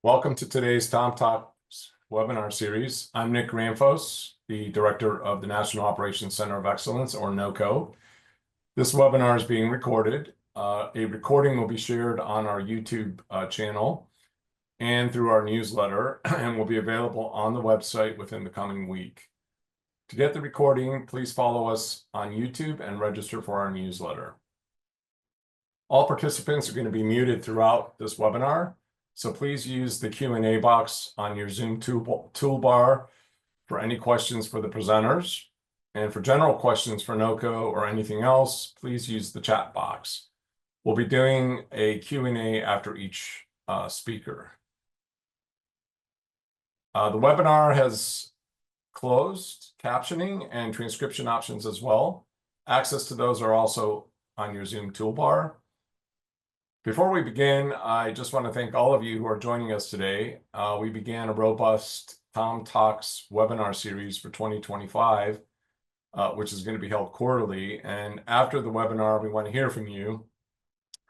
Welcome to today's Tom Talks webinar series. I'm Nick Ramphos, the Director of the National Operations Center of Excellence, or NOCO. This webinar is being recorded. A recording will be shared on our YouTube channel and through our newsletter, and will be available on the website within the coming week. To get the recording, please follow us on YouTube and register for our newsletter. All participants are going to be muted throughout this webinar, so please use the Q&A box on your Zoom toolbar for any questions for the presenters. And for general questions for NOCO or anything else, please use the chat box. We'll be doing a Q&A after each speaker. The webinar has closed captioning and transcription options as well. Access to those are also on your Zoom toolbar. Before we begin, I just want to thank all of you who are joining us today. We began a robust Tom Talks webinar series for 2025, which is going to be held quarterly. And after the webinar, we want to hear from you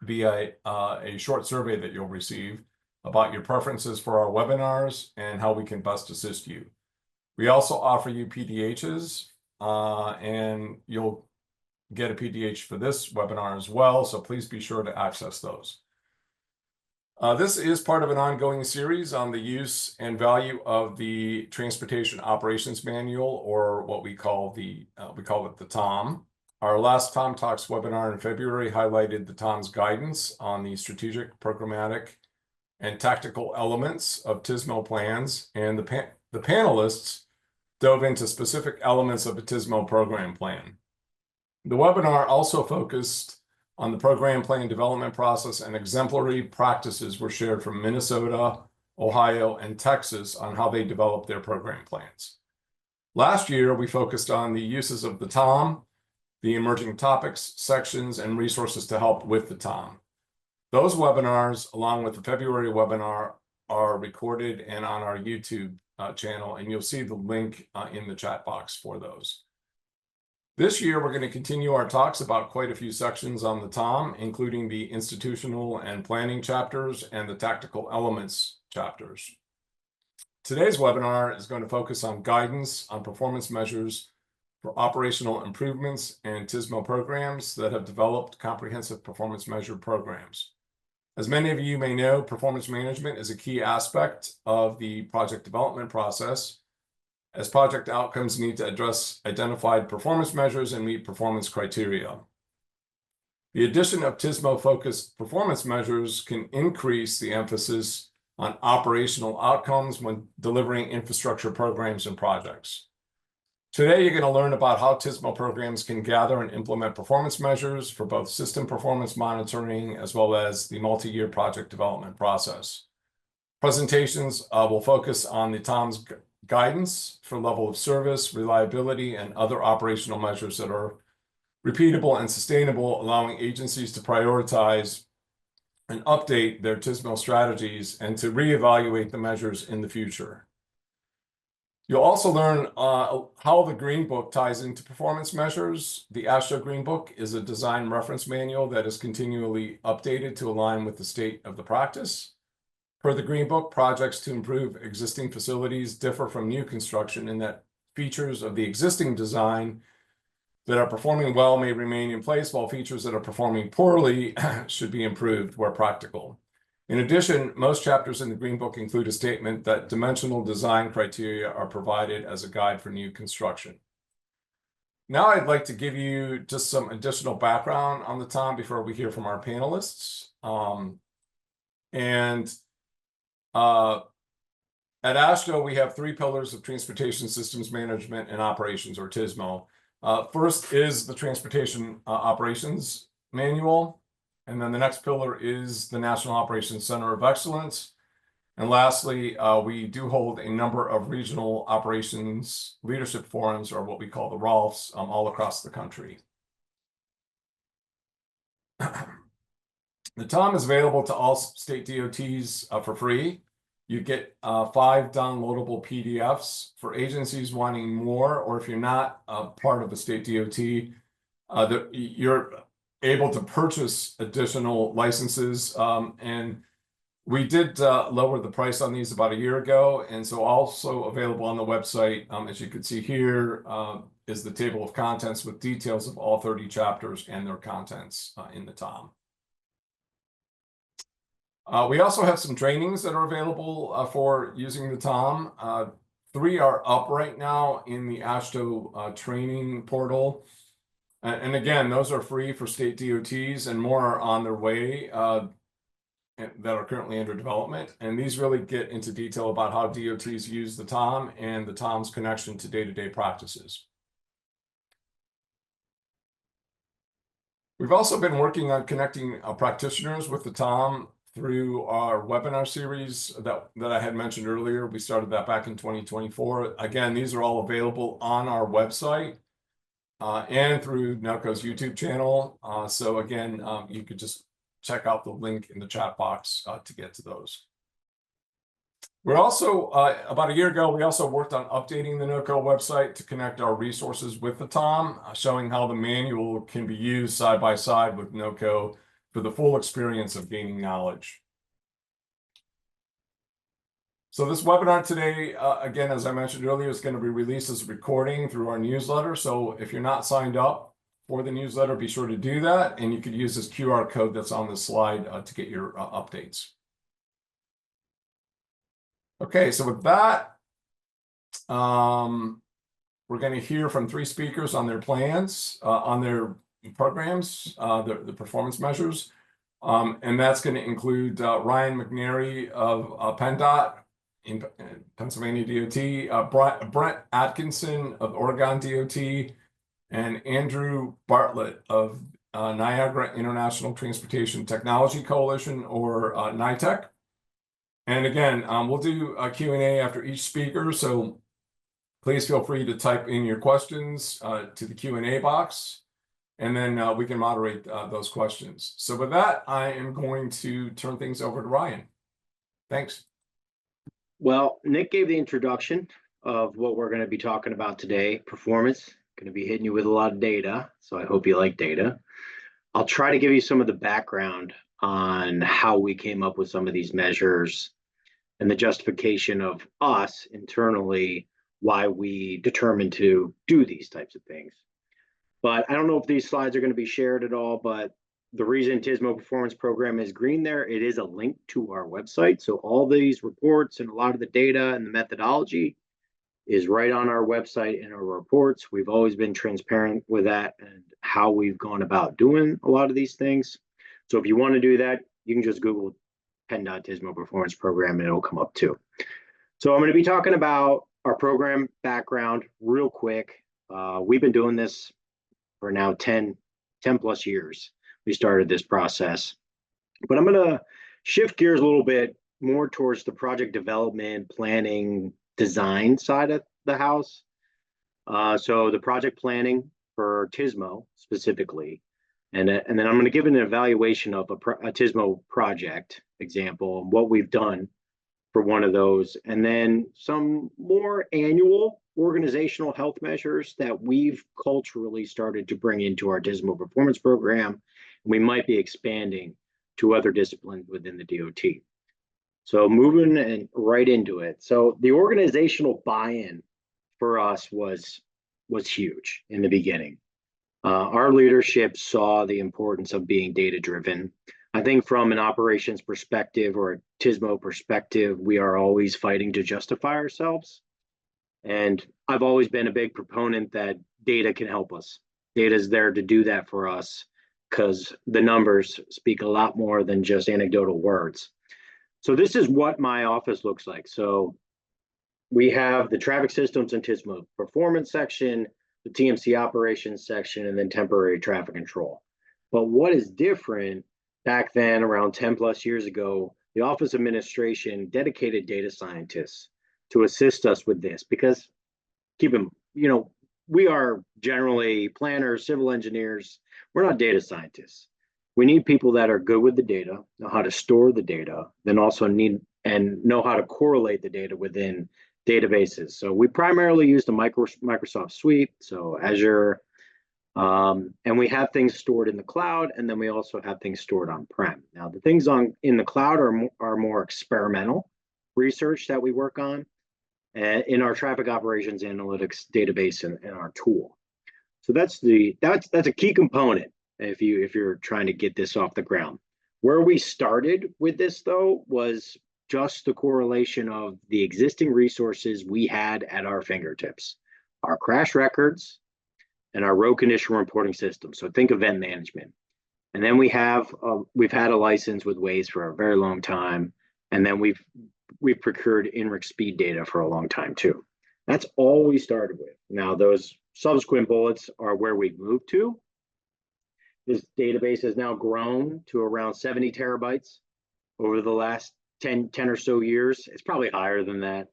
via a short survey that you'll receive about your preferences for our webinars and how we can best assist you. We also offer you PDHs, and you'll get a PDH for this webinar as well, so please be sure to access those. This is part of an ongoing series on the use and value of the Transportation Operations Manual, or what we call it the TOM. Our last Tom Talks webinar in February highlighted the TOM's guidance on the strategic, programmatic, and tactical elements of TSMO plans, and the panelists dove into specific elements of a TSMO program plan. The webinar also focused on the program plan development process, and exemplary practices were shared from Minnesota, Ohio, and Texas on how they develop their program plans. Last year, we focused on the uses of the TOM, the emerging topics, sections, and resources to help with the TOM. Those webinars, along with the February webinar, are recorded and on our YouTube channel, and you'll see the link in the chat box for those. This year, we're going to continue our talks about quite a few sections on the TOM, including the institutional and planning chapters and the tactical elements chapters. Today's webinar is going to focus on guidance on performance measures for operational improvements and TSMO programs that have developed comprehensive performance measure programs. As many of you may know, performance management is a key aspect of the project development process, as project outcomes need to address identified performance measures and meet performance criteria. The addition of TSMO-focused performance measures can increase the emphasis on operational outcomes when delivering infrastructure programs and projects. Today, you're going to learn about how TSMO programs can gather and implement performance measures for both system performance monitoring as well as the multi-year project development process. Presentations will focus on the TOM's guidance for level of service, reliability, and other operational measures that are repeatable and sustainable, allowing agencies to prioritize and update their TSMO strategies and to reevaluate the measures in the future. You'll also learn how the Green Book ties into performance measures. The AASHTO Green Book is a design reference manual that is continually updated to align with the state of the practice. Per the Green Book, projects to improve existing facilities differ from new construction in that features of the existing design that are performing well may remain in place, while features that are performing poorly should be improved where practical. In addition, most chapters in the Green Book include a statement that dimensional design criteria are provided as a guide for new construction. Now I'd like to give you just some additional background on the TOM before we hear from our panelists. At AASHTO, we have three pillars of transportation systems management and operations, or TSMO. First is the Transportation Operations Manual, and then the next pillar is the National Operations Center of Excellence. And lastly, we do hold a number of regional operations leadership forums, or what we call the ROLFs, all across the country. The TOM is available to all state DOTs for free. You get 5 downloadable PDFs. For agencies wanting more, or if you're not part of a state DOT, you're able to purchase additional licenses, and We did lower the price on these about a year ago, and so also available on the website, as you can see here, is the table of contents with details of all 30 chapters and their contents in the TOM. We also have some trainings that are available for using the TOM. 3 are up right now in the AASHTO training portal. And again, those are free for state DOTs, and more are on their way that are currently under development. And these really get into detail about how DOTs use the TOM and the TOM's connection to day-to-day practices. We've also been working on connecting practitioners with the TOM through our webinar series that I had mentioned earlier. We started that back in 2024. Again, these are all available on our website and through NOCO's YouTube channel. So again, you could just check out the link in the chat box to get to those. We're also, about a year ago, we also worked on updating the NOCO website to connect our resources with the TOM, showing how the manual can be used side by side with NOCO for the full experience of gaining knowledge. So this webinar today, again, as I mentioned earlier, is going to be released as a recording through our newsletter. So if you're not signed up for the newsletter, be sure to do that. And you could use this QR code that's on the slide to get your updates. Okay, so with that, we're going to hear from 3 speakers on their plans, on their programs, the performance measures. And that's going to include Ryan McNary of PennDOT in Pennsylvania DOT, Brent Atkinson of Oregon DOT, and Andrew Bartlett of Niagara International Transportation Technology Coalition, or NITEC. And again, we'll do a Q&A after each speaker, so please feel free to type in your questions to the Q&A box, and then we can moderate those questions. So with that, I am going to turn things over to Ryan. Thanks. Well, Nick gave the introduction of what we're going to be talking about today, performance. Going to be hitting you with a lot of data, so I hope you like data. I'll try to give you some of the background on how we came up with some of these measures and the justification of us internally, why we determined to do these types of things. But I don't know if these slides are going to be shared at all, but the reason TSMO Performance Program is green there, it is a link to our website. So all these reports and a lot of the data and the methodology is right on our website and our reports. We've always been transparent with that and how we've gone about doing a lot of these things. So if you want to do that, you can just Google PennDOT TSMO Performance Program and it'll come up too. So I'm going to be talking about our program background real quick. We've been doing this for now 10 plus years. We started this process, but I'm going to shift gears a little bit more towards the project development, planning, design side of the house. So the project planning for TSMO specifically, and then I'm going to give an evaluation of a TSMO project example and what we've done for one of those, and then some more annual organizational health measures that we've culturally started to bring into our TSMO performance program. We might be expanding to other disciplines within the DOT. So moving right into it. So the organizational buy-in for us was huge in the beginning. Our leadership saw the importance of being data-driven. I think from an operations perspective or a TSMO perspective, we are always fighting to justify ourselves. And I've always been a big proponent that data can help us. Data is there to do that for us because the numbers speak a lot more than just anecdotal words. So this is what my office looks like. So we have the traffic systems and TSMO performance section, the TMC operations section, and then temporary traffic control. But what is different back then, around 10 plus years ago, the Office of Administration dedicated data scientists to assist us with this because we are generally planners, civil engineers. We're not data scientists. We need people that are good with the data, know how to store the data, then also know how to correlate the data within databases. So we primarily use the Microsoft suite, so Azure, And we have things stored in the cloud, and then we also have things stored on-prem. Now, the things in the cloud are more experimental research that we work on in our traffic operations analytics database and our tool. So that's a key component if you're trying to get this off the ground. Where we started with this though was just the correlation of the existing resources we had at our fingertips, our crash records and our road condition reporting system. So think event management. And then we've had a license with Waze for a very long time. And then we've procured INRIX speed data for a long time too. That's all we started with. Now those subsequent bullets are where we moved to. This database has now grown to around 70 terabytes over the last 10 or so years. It's probably higher than that.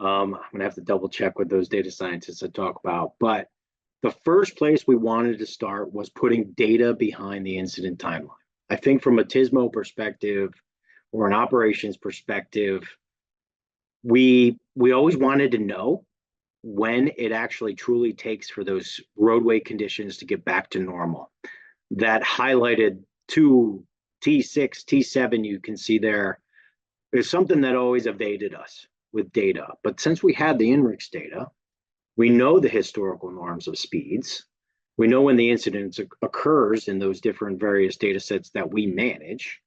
I'm gonna have to double check with those data scientists to talk about, but the first place we wanted to start was putting data behind the incident timeline. I think from a TSMO perspective or an operations perspective, we always wanted to know when it actually truly takes for those roadway conditions to get back to normal. That highlighted 2 T6, T7 you can see there is something that always evaded us with data. But since we had the INRIX data, we know the historical norms of speeds. We know when the incident occurs in those different various data sets that we manage.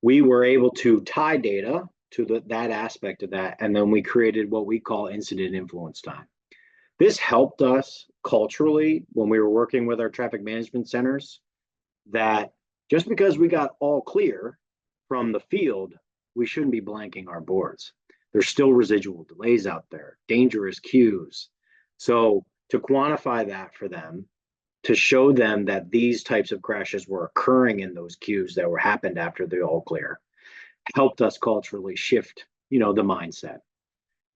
We were able to tie data to that aspect of that, and then we created what we call incident influence time. This helped us culturally when we were working with our traffic management centers, that just because we got all clear from the field, we shouldn't be blanking our boards. There's still residual delays out there, dangerous queues. So to quantify that for them, to show them that these types of crashes were occurring in those queues that were happened after the all clear, helped us culturally shift, the mindset.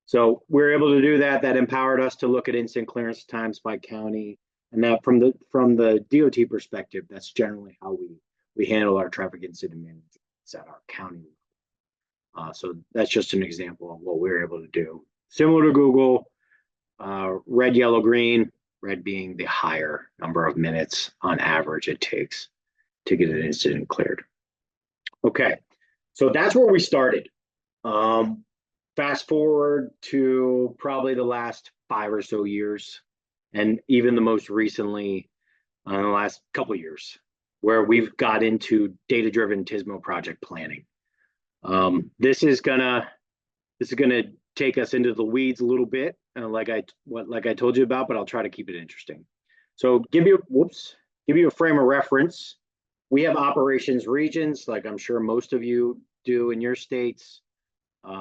So we're able to do that. That empowered us to look at instant clearance times by county, and that from the DOT perspective, that's generally how we handle our traffic incident management at our county. So that's just an example of what we're able to do. Similar to Google, red, yellow, green, red being the higher number of minutes on average it takes to get an incident cleared. Okay, so that's where we started. Fast forward to probably the last 5 or so years, and even the most recently, the last couple of years, where we've got into data-driven TSMO project planning. This is gonna take us into the weeds a little bit, like I told you about, but I'll try to keep it interesting. So give you a frame of reference. We have operations regions, like I'm sure most of you do in your states.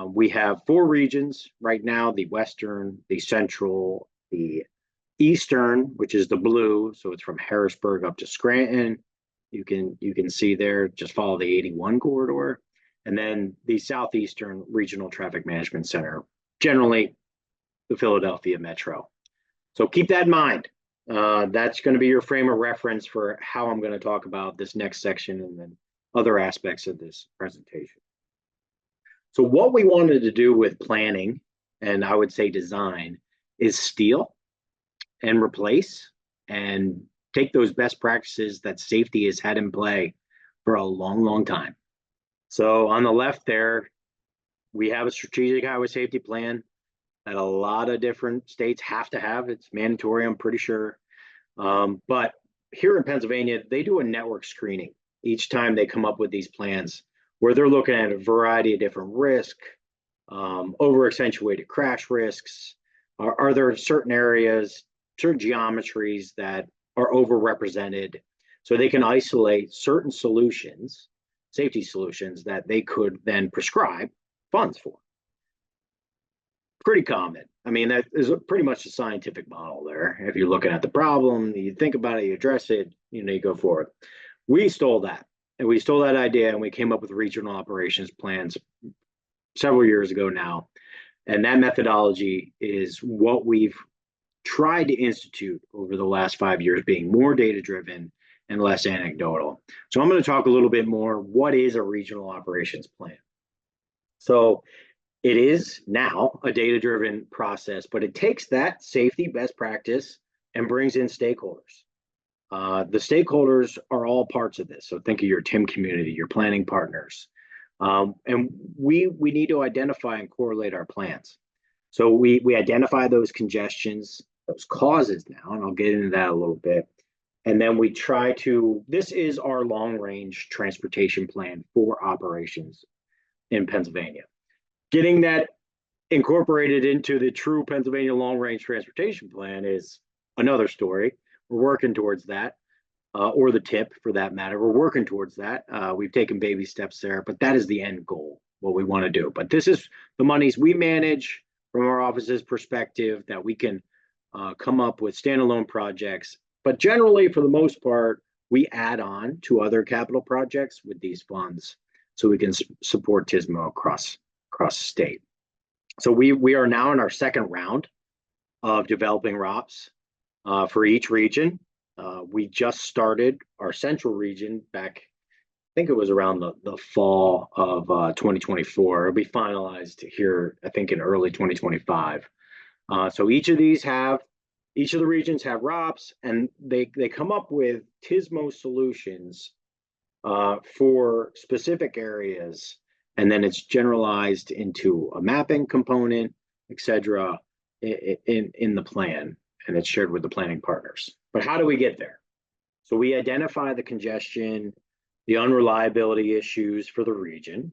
We have 4 regions right now: the Western, the Central, the Eastern, which is the blue, so it's from Harrisburg up to Scranton. You can see there, just follow the 81 corridor. And then the Southeastern Regional Traffic Management Center, generally the Philadelphia Metro. So keep that in mind. That's going to be your frame of reference for how I'm going to talk about this next section and then other aspects of this presentation. So what we wanted to do with planning, and I would say design, is steal and replace and take those best practices that safety has had in play for a long, long time. So on the left there, we have a strategic highway safety plan that a lot of different states have to have. It's mandatory, I'm pretty sure. But here in Pennsylvania, they do a network screening each time they come up with these plans, where they're looking at a variety of different risks, over-accentuated crash risks. Are there certain areas, certain geometries that are overrepresented, so they can isolate certain solutions, safety solutions, that they could then prescribe funds for. Pretty common. I mean, that is pretty much a scientific model there. If you're looking at the problem, you think about it, you address it, you go forward. We stole that, and we stole that idea, and we came up with regional operations plans several years ago now. And that methodology is what we've tried to institute over the last 5 years, being more data-driven and less anecdotal. So I'm going to talk a little bit more, what is a regional operations plan? So it is now a data-driven process, but it takes that safety best practice and brings in stakeholders. The stakeholders are all parts of this. So think of your TIM community, your planning partners. And we need to identify and correlate our plans. So we identify those congestions, those causes now, and I'll get into that a little bit. And then we try to, this is our long range transportation plan for operations in Pennsylvania. Getting that incorporated into the true Pennsylvania long range transportation plan is another story. We're working towards that, or the tip for that matter. We're working towards that. We've taken baby steps there, but that is the end goal, what we want to do. But this is the monies we manage from our office's perspective that we can come up with standalone projects. But generally, for the most part, we add on to other capital projects with these funds so we can support TSMO across the state. So we are now in our second round of developing ROPS for each region. We just started our central region back, I think it was around the fall of 2024. It'll be finalized here, I think, in early 2025. So each of the regions have ROPS, and they come up with TSMO solutions for specific areas, and then it's generalized into a mapping component, etc., in the plan, and it's shared with the planning partners. But how do we get there? So we identify the congestion, the unreliability issues for the region.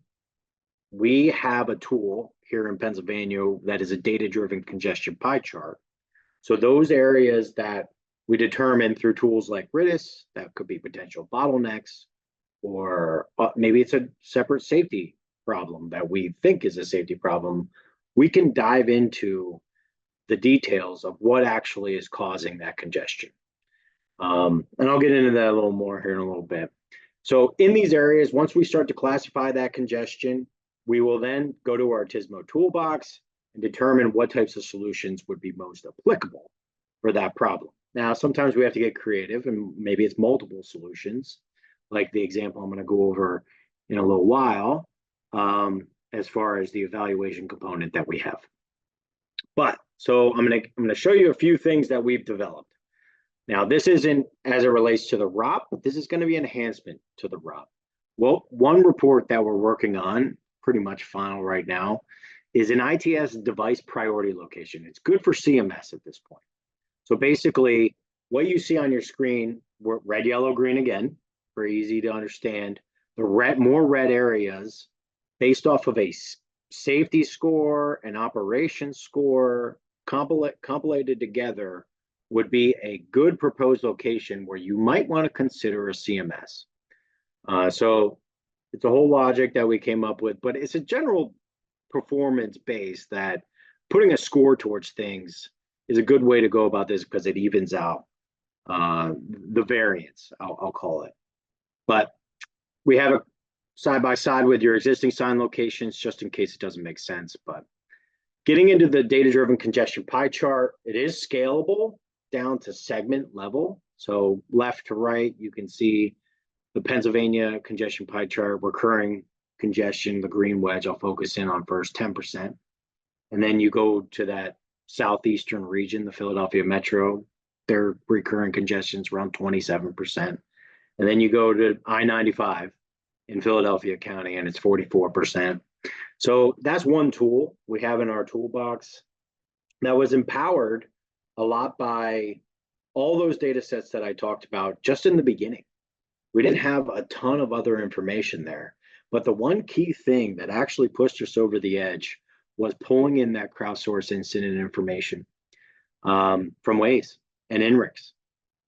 We have a tool here in Pennsylvania that is a data-driven congestion pie chart. So those areas that we determine through tools like RIDIS, that could be potential bottlenecks, or maybe it's a separate safety problem that we think is a safety problem. We can dive into the details of what actually is causing that congestion. And I'll get into that a little more here in a little bit. So in these areas, once we start to classify that congestion, we will then go to our TSMO toolbox and determine what types of solutions would be most applicable for that problem. Now, sometimes we have to get creative, and maybe it's multiple solutions, like the example I'm going to go over in a little while, as far as the evaluation component that we have. But so I'm going to show you a few things that we've developed. Now, this isn't as it relates to the ROP, but this is going to be an enhancement to the ROP. Well, one report that we're working on, pretty much final right now, is an ITS device priority location. It's good for CMS at this point. So basically, what you see on your screen, red, yellow, green again, very easy to understand. The more red areas based off of a safety score, an operations score, compilated together, would be a good proposed location where you might want to consider a CMS. So it's a whole logic that we came up with, but it's a general performance base that putting a score towards things is a good way to go about this because it evens out the variance, I'll call it. But we have it side by side with your existing sign locations just in case it doesn't make sense. But getting into the data-driven congestion pie chart, it is scalable down to segment level. So left to right, you can see the Pennsylvania congestion pie chart, recurring congestion, the green wedge I'll focus in on first, 10%. And then you go to that southeastern region, the Philadelphia metro, their recurring congestion is around 27%. And then you go to I-95 in Philadelphia County, and it's 44%. So that's one tool we have in our toolbox that was empowered a lot by all those data sets that I talked about just in the beginning. We didn't have a ton of other information there, but the one key thing that actually pushed us over the edge was pulling in that crowdsourced incident information from Waze and INRIX.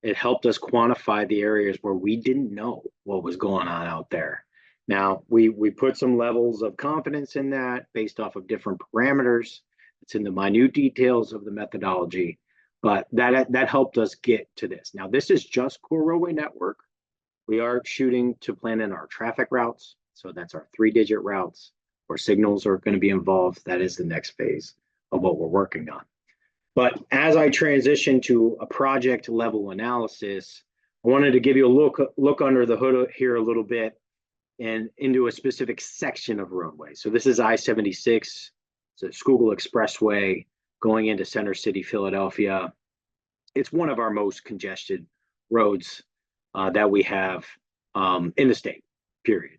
It helped us quantify the areas where we didn't know what was going on out there. Now, we put some levels of confidence in that based off of different parameters. It's in the minute details of the methodology, but that helped us get to this. Now, this is just core roadway network. We are shooting to plan in our traffic routes. So that's our 3-digit routes where signals are going to be involved. That is the next phase of what we're working on. But as I transition to a project level analysis, I wanted to give you a look under the hood here a little bit and into a specific section of roadway. So this is I-76. It's a Schuylkill Expressway going into Center City, Philadelphia. It's one of our most congested roads that we have in the state, period.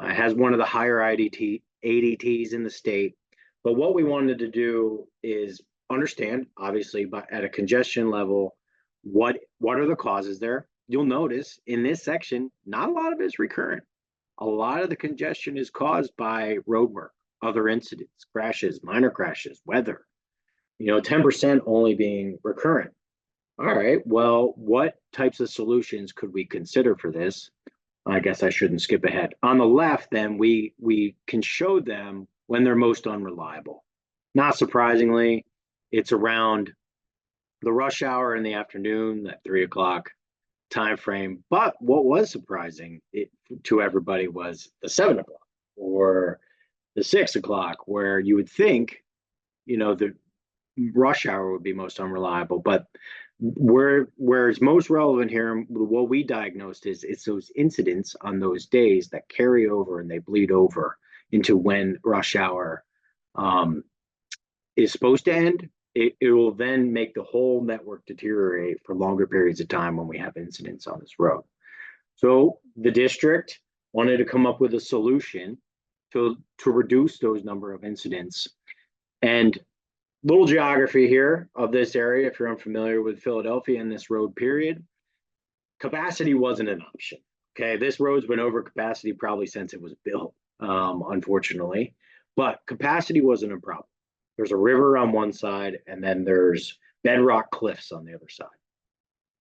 It has one of the higher ADTs in the state. But what we wanted to do is understand, obviously, but at a congestion level, what are the causes there? You'll notice in this section, not a lot of it is recurrent. A lot of the congestion is caused by road work, other incidents, crashes, minor crashes, weather. 10% only being recurrent. All right, well, what types of solutions could we consider for this? I guess I shouldn't skip ahead. On the left, then, we can show them when they're most unreliable. Not surprisingly, it's around the rush hour in the afternoon, that 3 o'clock time frame. But what was surprising to everybody was the 7 o'clock or the 6 o'clock, where you would think, the rush hour would be most unreliable. But where it's most relevant here, what we diagnosed is it's those incidents on those days that carry over and they bleed over into when rush hour is supposed to end. It will then make the whole network deteriorate for longer periods of time when we have incidents on this road. So the district wanted to come up with a solution to reduce those number of incidents. And little geography here of this area, if you're unfamiliar with Philadelphia and this road period, capacity wasn't an option. Okay, this road's been over capacity probably since it was built, unfortunately, but capacity wasn't a problem. There's a river on one side, and then there's bedrock cliffs on the other side.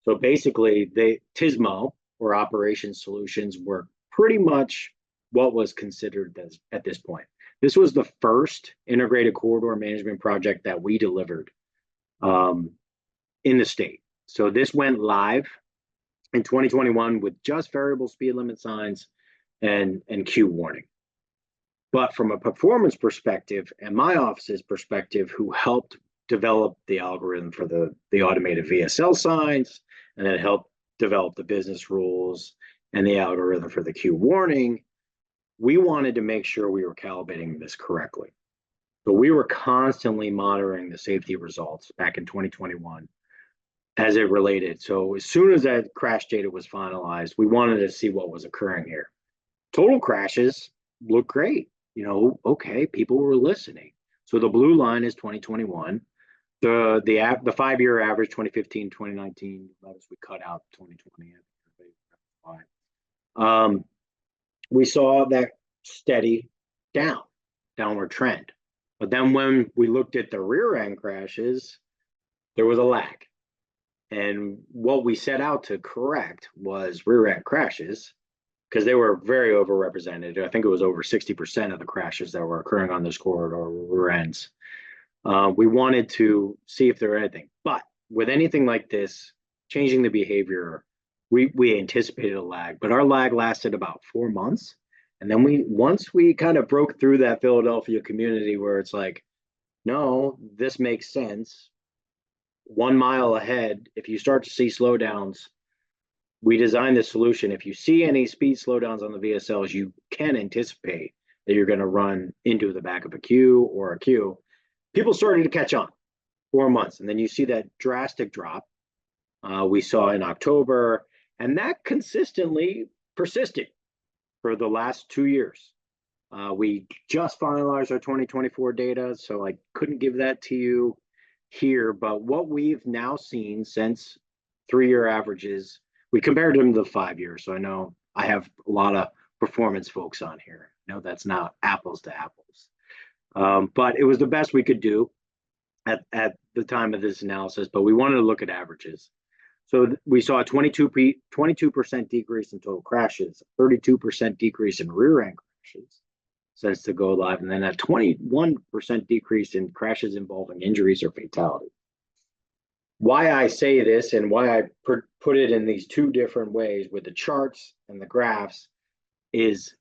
So basically, TSMO, or Operations Solutions, were pretty much what was considered at this point. This was the first integrated corridor management project that we delivered in the state. So this went live in 2021 with just variable speed limit signs and queue warning. But from a performance perspective and my office's perspective, who helped develop the algorithm for the automated VSL signs, and then helped develop the business rules and the algorithm for the queue warning, we wanted to make sure we were calibrating this correctly. So we were constantly monitoring the safety results back in 2021 as it related. So as soon as that crash data was finalized, we wanted to see what was occurring here. Total crashes look great. Okay, people were listening. So the blue line is 2021. The 5-year average, 2015, 2019, notice we cut out 2020. We saw that steady downward trend. But then when we looked at the rear end crashes, there was a lag. And what we set out to correct was rear end crashes, because they were very overrepresented. I think it was over 60% of the crashes that were occurring on this corridor were rear ends. We wanted to see if there were anything. But with anything like this, changing the behavior, we anticipated a lag, but our lag lasted about 4 months. And then once we kind of broke through that Philadelphia community where it's like, no, this makes sense. 1 mile ahead, if you start to see slowdowns, we designed the solution. If you see any speed slowdowns on the VSLs, you can anticipate that you're going to run into the back of a queue or a queue. People started to catch on 4 months, and then you see that drastic drop we saw in October, and that consistently persisted for the last 2 years. We just finalized our 2024 data, so I couldn't give that to you here, but what we've now seen since 3-year averages, we compared them to the 5 years. So I know I have a lot of performance folks on here. I know that's not apples to apples. But it was the best we could do at the time of this analysis, but we wanted to look at averages. So we saw a 22% decrease in total crashes, 32% decrease in rear end crashes since the go live, and then a 21% decrease in crashes involving injuries or fatality. Why I say this and why I put it in these two different ways with the charts and the graphs is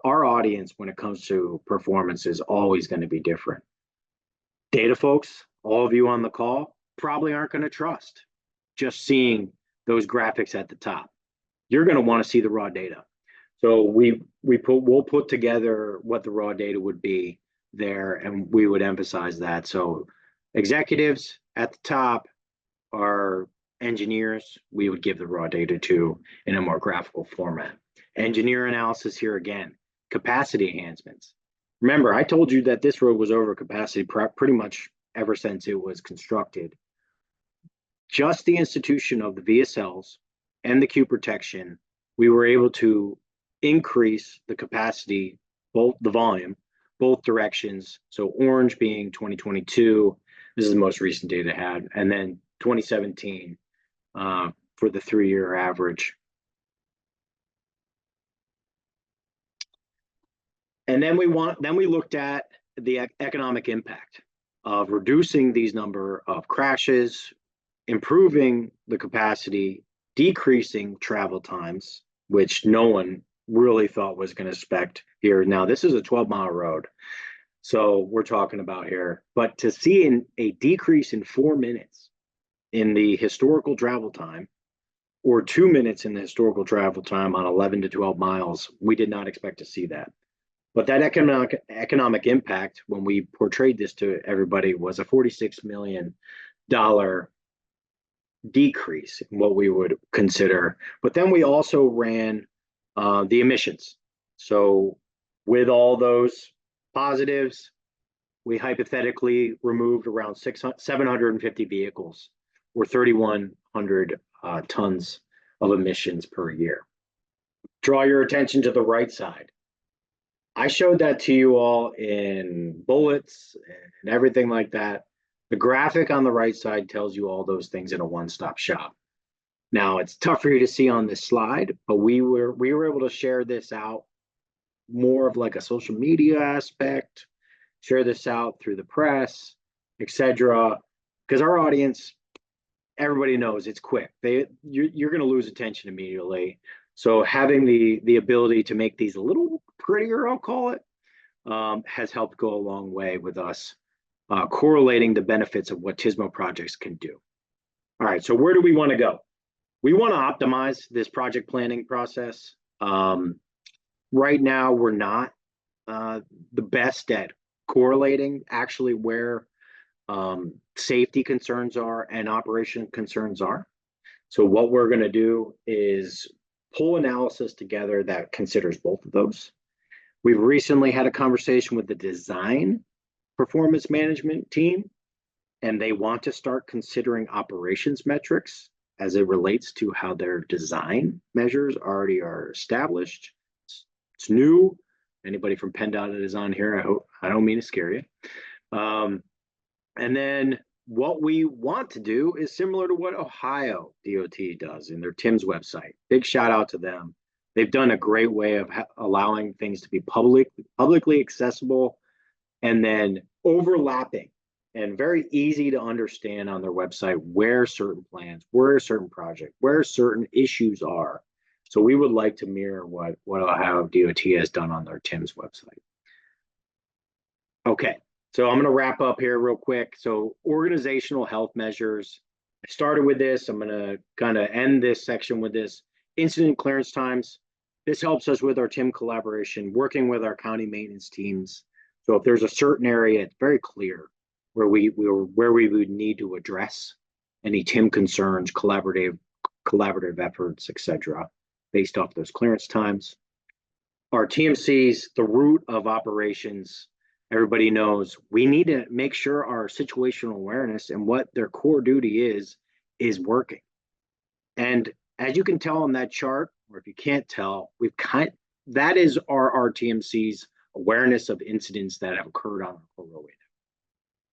our audience when it comes to performance is always going to be different. Data folks, all of you on the call, probably aren't going to trust just seeing those graphics at the top. You're going to want to see the raw data. So we'll put together what the raw data would be there, and we would emphasize that. So executives at the top are engineers, we would give the raw data to in a more graphical format. Engineer analysis here again, capacity enhancements. Remember, I told you that this road was over capacity pretty much ever since it was constructed. Just the institution of the VSLs and the Q protection, we were able to increase the capacity, both the volume, both directions. So orange being 2022, this is the most recent data I had, and then 2017 for the 3-year average. And then we looked at the economic impact of reducing these number of crashes, improving the capacity, decreasing travel times, which no one really thought was going to expect here. Now, this is a 12-mile road, so we're talking about here. But to see a decrease in 4 minutes in the historical travel time, or 2 minutes in the historical travel time on 11 to 12 miles, we did not expect to see that. But that economic impact, when we portrayed this to everybody, was a $46 million decrease in what we would consider. But then we also ran the emissions. So with all those positives, we hypothetically removed around 750 vehicles, or 3,100 tons of emissions per year. Draw your attention to the right side. I showed that to you all in bullets and everything like that. The graphic on the right side tells you all those things in a one-stop shop. Now, it's tough for you to see on this slide, but we were able to share this out more of like a social media aspect, share this out through the press, etc. Because our audience, everybody knows it's quick. You're going to lose attention immediately. So having the ability to make these a little prettier, I'll call it, has helped go a long way with us correlating the benefits of what TSMO projects can do. All right, so where do we want to go? We want to optimize this project planning process. Right now, we're not the best at correlating actually where safety concerns are and operation concerns are. So what we're going to do is pull analysis together that considers both of those. We've recently had a conversation with the design performance management team, and they want to start considering operations metrics as it relates to how their design measures already are established. It's new. Anybody from PennDOT is on here. I don't mean to scare you. And then what we want to do is similar to what Ohio DOT does in their TIMS website. Big shout out to them. They've done a great way of allowing things to be publicly accessible and then overlapping and very easy to understand on their website where certain plans, where certain projects, where certain issues are. So we would like to mirror what Ohio DOT has done on their TIMS website. Okay, so I'm going to wrap up here real quick. So organizational health measures. I started with this. I'm going to kind of end this section with this. Incident clearance times. This helps us with our TIM collaboration, working with our county maintenance teams. So if there's a certain area, it's very clear where we would need to address any TIM concerns, collaborative efforts, etc., based off those clearance times. Our TMCs, the root of operations, everybody knows we need to make sure our situational awareness and what their core duty is working. And as you can tell on that chart, or if you can't tell, that is our TMC's awareness of incidents that have occurred on our core roadway.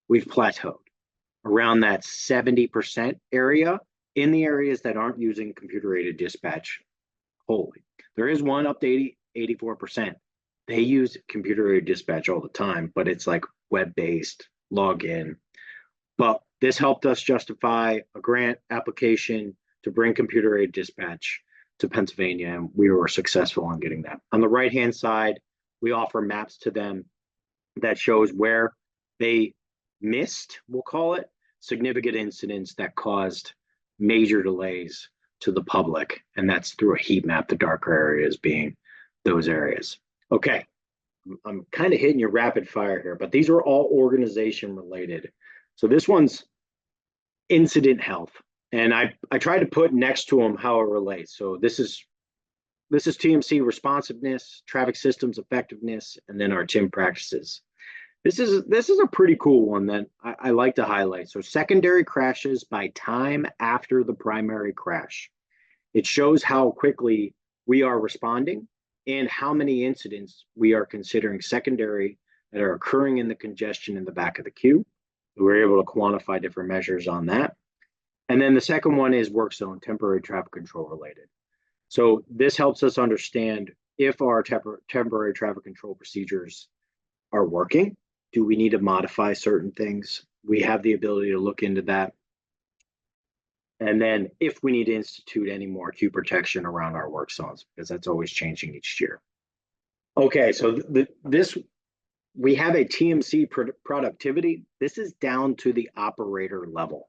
We've plateaued around that 70% area in the areas that aren't using computer-aided dispatch wholly. There is one up to 84%. They use computer-aided dispatch all the time, but it's like web-based login. But this helped us justify a grant application to bring computer-aided dispatch to Pennsylvania, and we were successful in getting that. On the right-hand side, we offer maps to them that shows where they missed, we'll call it, significant incidents that caused major delays to the public. And that's through a heat map, the darker areas being those areas. Okay, I'm kind of hitting you rapid fire here, but these are all organization related. So this one's incident health. And I tried to put next to them how it relates. So this is TMC responsiveness, traffic systems effectiveness, and then our TIM practices. This is a pretty cool one that I like to highlight. So secondary crashes by time after the primary crash. It shows how quickly we are responding and how many incidents we are considering secondary that are occurring in the congestion in the back of the queue. We're able to quantify different measures on that. And then the second one is work zone, temporary traffic control related. So this helps us understand if our temporary traffic control procedures are working. Do we need to modify certain things? We have the ability to look into that. And then if we need to institute any more queue protection around our work zones, because that's always changing each year. Okay, so we have a TMC productivity. This is down to the operator level.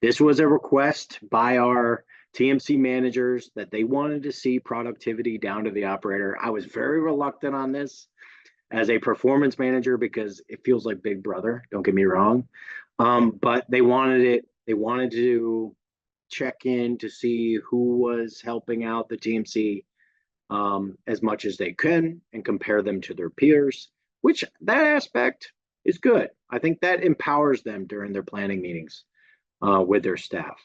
This was a request by our TMC managers that they wanted to see productivity down to the operator. I was very reluctant on this as a performance manager because it feels like Big Brother, don't get me wrong. But they wanted it, they wanted to check in to see who was helping out the TMC as much as they can and compare them to their peers, which that aspect is good. I think that empowers them during their planning meetings with their staff.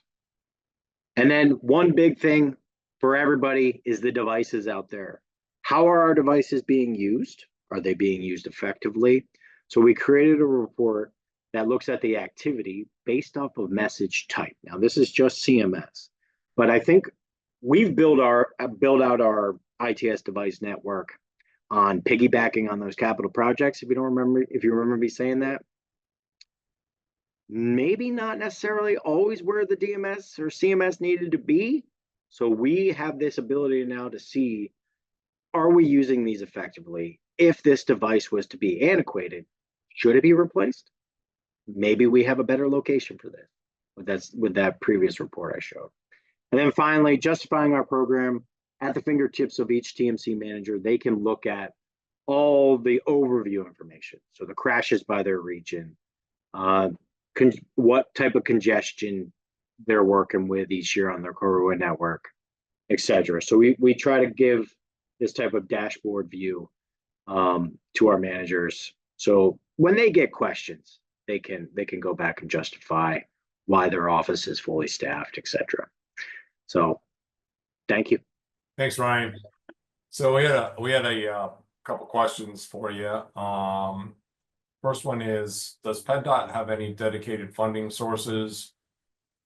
And then one big thing for everybody is the devices out there. How are our devices being used? Are they being used effectively? So we created a report that looks at the activity based off of message type. Now, this is just CMS, but I think we've built out our ITS device network on piggybacking on those capital projects. If you remember me saying that, maybe not necessarily always where the DMS or CMS needed to be. So we have this ability now to see, are we using these effectively? If this device was to be antiquated, should it be replaced? Maybe we have a better location for this with that previous report I showed. And then finally, justifying our program at the fingertips of each TMC manager. They can look at all the overview information. So the crashes by their region, what type of congestion they're working with each year on their corridor network, etc. So we try to give this type of dashboard view to our managers. So when they get questions, they can go back and justify why their office is fully staffed, etc. So thank you. Thanks, Ryan. So we had a couple questions for you. First one is, does PennDOT have any dedicated funding sources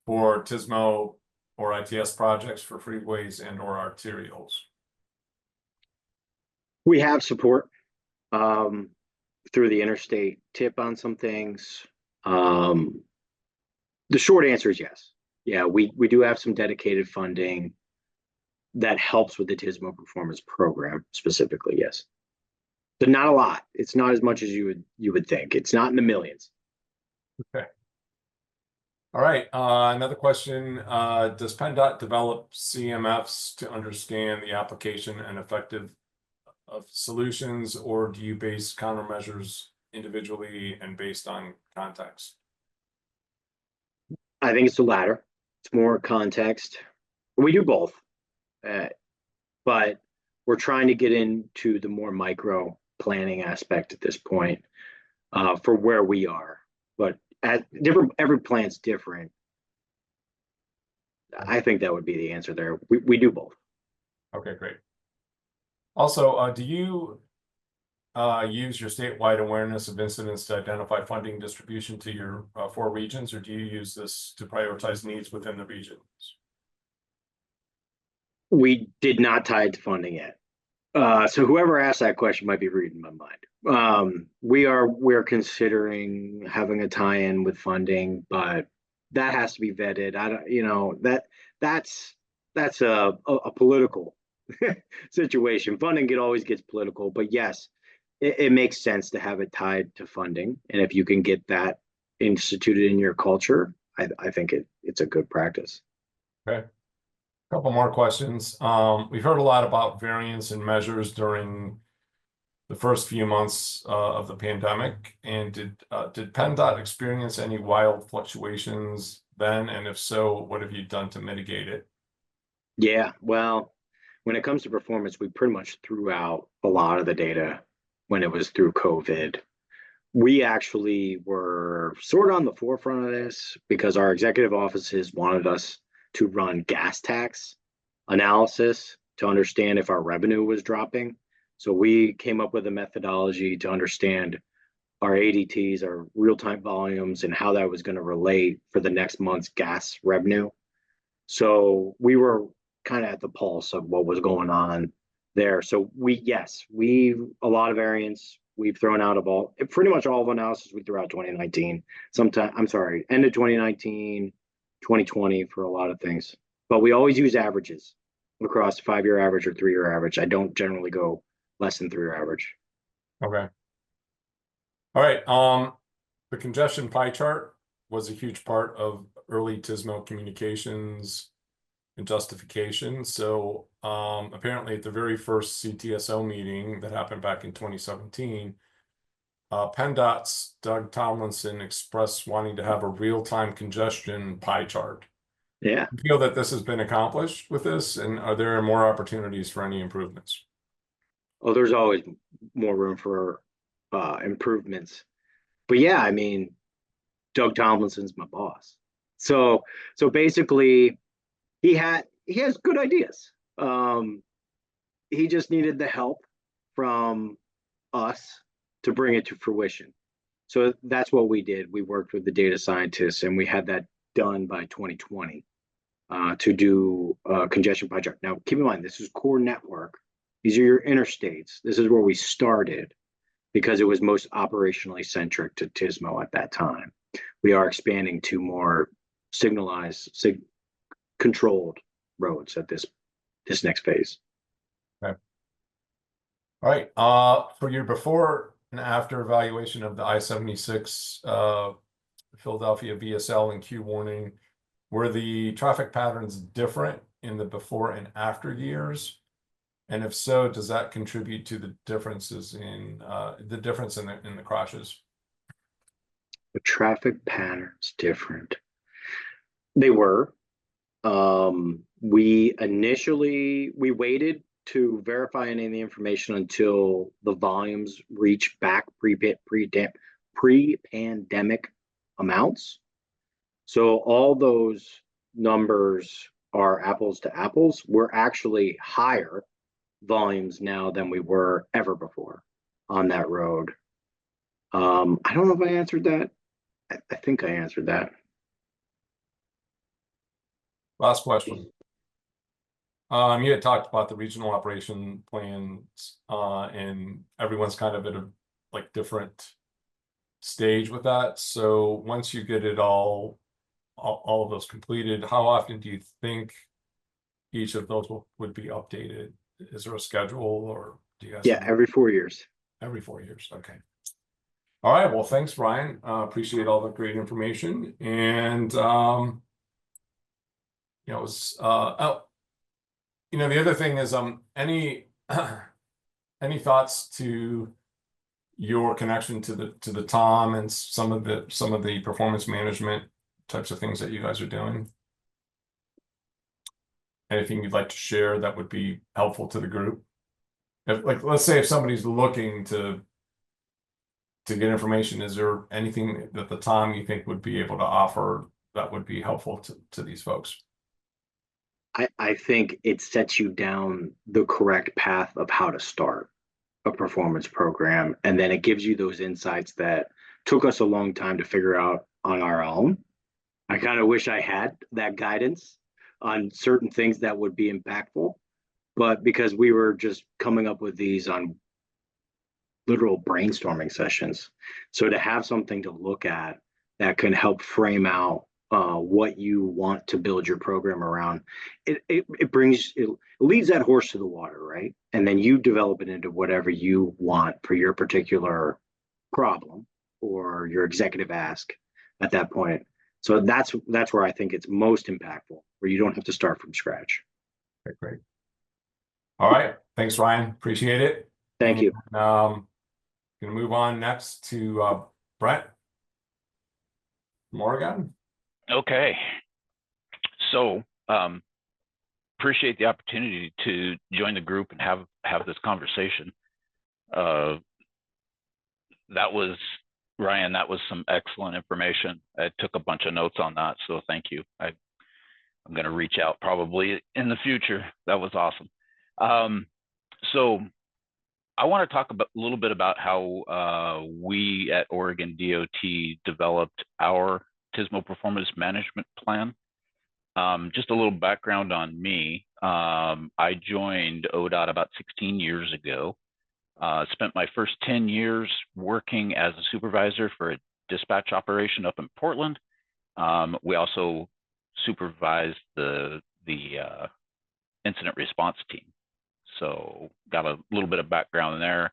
for TSMO or ITS projects for freeways and or arterials? We have support through the interstate tip on some things. The short answer is yes. Yeah, we do have some dedicated funding that helps with the TSMO performance program specifically, yes. But not a lot. It's not as much as you would think. It's not in the millions. Okay. All right. Another question. Does PennDOT develop CMFs to understand the application and effective of solutions, or do you base countermeasures individually and based on context? I think it's the latter. It's more context. We do both, but we're trying to get into the more micro planning aspect at this point for where we are. But every plant's different. I think that would be the answer there. We do both. Okay, great. Also, do you use your statewide awareness of incidents to identify funding distribution to your 4 regions, or do you use this to prioritize needs within the regions? We did not tie it to funding yet. So whoever asked that question might be reading my mind. We're considering having a tie-in with funding, but that has to be vetted. I don't, that's a political situation. Funding always gets political, but yes, it makes sense to have it tied to funding. And if you can get that instituted in your culture, I think it's a good practice. Okay. Couple more questions. We've heard a lot about variance in measures during the first few months of the pandemic? And did PennDOT experience any wild fluctuations then? And if so, what have you done to mitigate it? Yeah, well, when it comes to performance, we pretty much threw out a lot of the data when it was through COVID. We actually were sort of on the forefront of this because our executive offices wanted us to run gas tax analysis to understand if our revenue was dropping. So we came up with a methodology to understand our ADTs, our real-time volumes, and how that was going to relate for the next month's gas revenue. So we were kind of at the pulse of what was going on there. So we a lot of variance. We've thrown out pretty much all of analysis we threw out 2019. End of 2019, 2020 for a lot of things. But we always use averages across 5-year average or 3-year average. I don't generally go less than 3-year average. Okay. All right. The congestion pie chart was a huge part of early TSMO communications and justification. So apparently at the very first CTSO meeting that happened back in 2017, PennDOT's Doug Tomlinson expressed wanting to have a real-time congestion pie chart. Yeah. Do you feel that this has been accomplished with this? And are there more opportunities for any improvements? Oh, there's always more room for improvements. But yeah, I mean, Doug Tomlinson's my boss. So basically he has good ideas. He just needed the help from us to bring it to fruition. So that's what we did. We worked with the data scientists and we had that done by 2020 to do congestion pie chart. Now, keep in mind, this is core network. These are your interstates. This is where we started because it was most operationally centric to TSMO at that time. We are expanding to more controlled roads at this next phase. Okay. All right. For your before and after evaluation of the I-76 Philadelphia VSL and Q warning, were the traffic patterns different in the before and after years? And if so, does that contribute to the differences in the crashes? The traffic patterns different. They were. We waited to verify any of the information until the volumes reach back pre-pandemic amounts. So all those numbers are apples to apples. We're actually higher volumes now than we were ever before on that road. I don't know if I answered that. I think I answered that. Last question. You had talked about the regional operation plans, and everyone's kind of at a different stage with that. So once you get it all of those completed, how often do you think each of those would be updated? Is there a schedule, or do you guys? Yeah, every 4 years. Every 4 years. Okay. All right. Well, thanks, Ryan. Appreciate all the great information. And it was the other thing is any thoughts to your connection to the Tom and some of the performance management types of things that you guys are doing? Anything you'd like to share that would be helpful to the group? Let's say if somebody's looking to get information, is there anything that the Tom you think would be able to offer that would be helpful to these folks? I think it sets you down the correct path of how to start a performance program. And then it gives you those insights that took us a long time to figure out on our own. I kind of wish I had that guidance on certain things that would be impactful, but because we were just coming up with these on literal brainstorming sessions. So to have something to look at that can help frame out what you want to build your program around, it leads that horse to the water, right? And then you develop it into whatever you want for your particular problem or your executive ask at that point. So that's where I think it's most impactful, where you don't have to start from scratch. Okay, great. All right. Thanks, Ryan. Appreciate it. Thank you. Gonna move on next to Brent Morgan. Okay. So appreciate the opportunity to join the group and have this conversation. That was, Ryan, that was some excellent information. I took a bunch of notes on that, so thank you. I'm going to reach out probably in the future. That was awesome. So I want to talk a little bit about how we at Oregon DOT developed our TSMO performance management plan. Just a little background on me. I joined ODOT about 16 years ago. Spent my first 10 years working as a supervisor for a dispatch operation up in Portland. We also supervised the incident response team. So got a little bit of background there.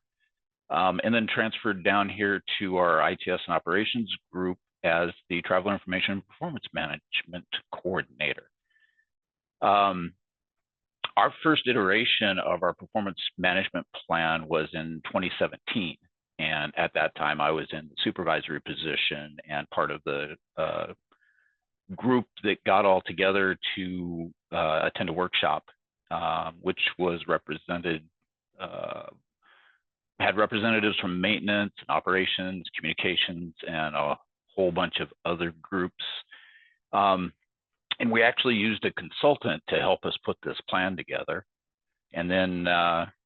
And then transferred down here to our ITS and operations group as the traveler information and performance management coordinator. Our first iteration of our performance management plan was in 2017. And at that time, I was in the supervisory position and part of the group that got all together to attend a workshop, which was had representatives from maintenance, operations, communications, and a whole bunch of other groups. And we actually used a consultant to help us put this plan together, and then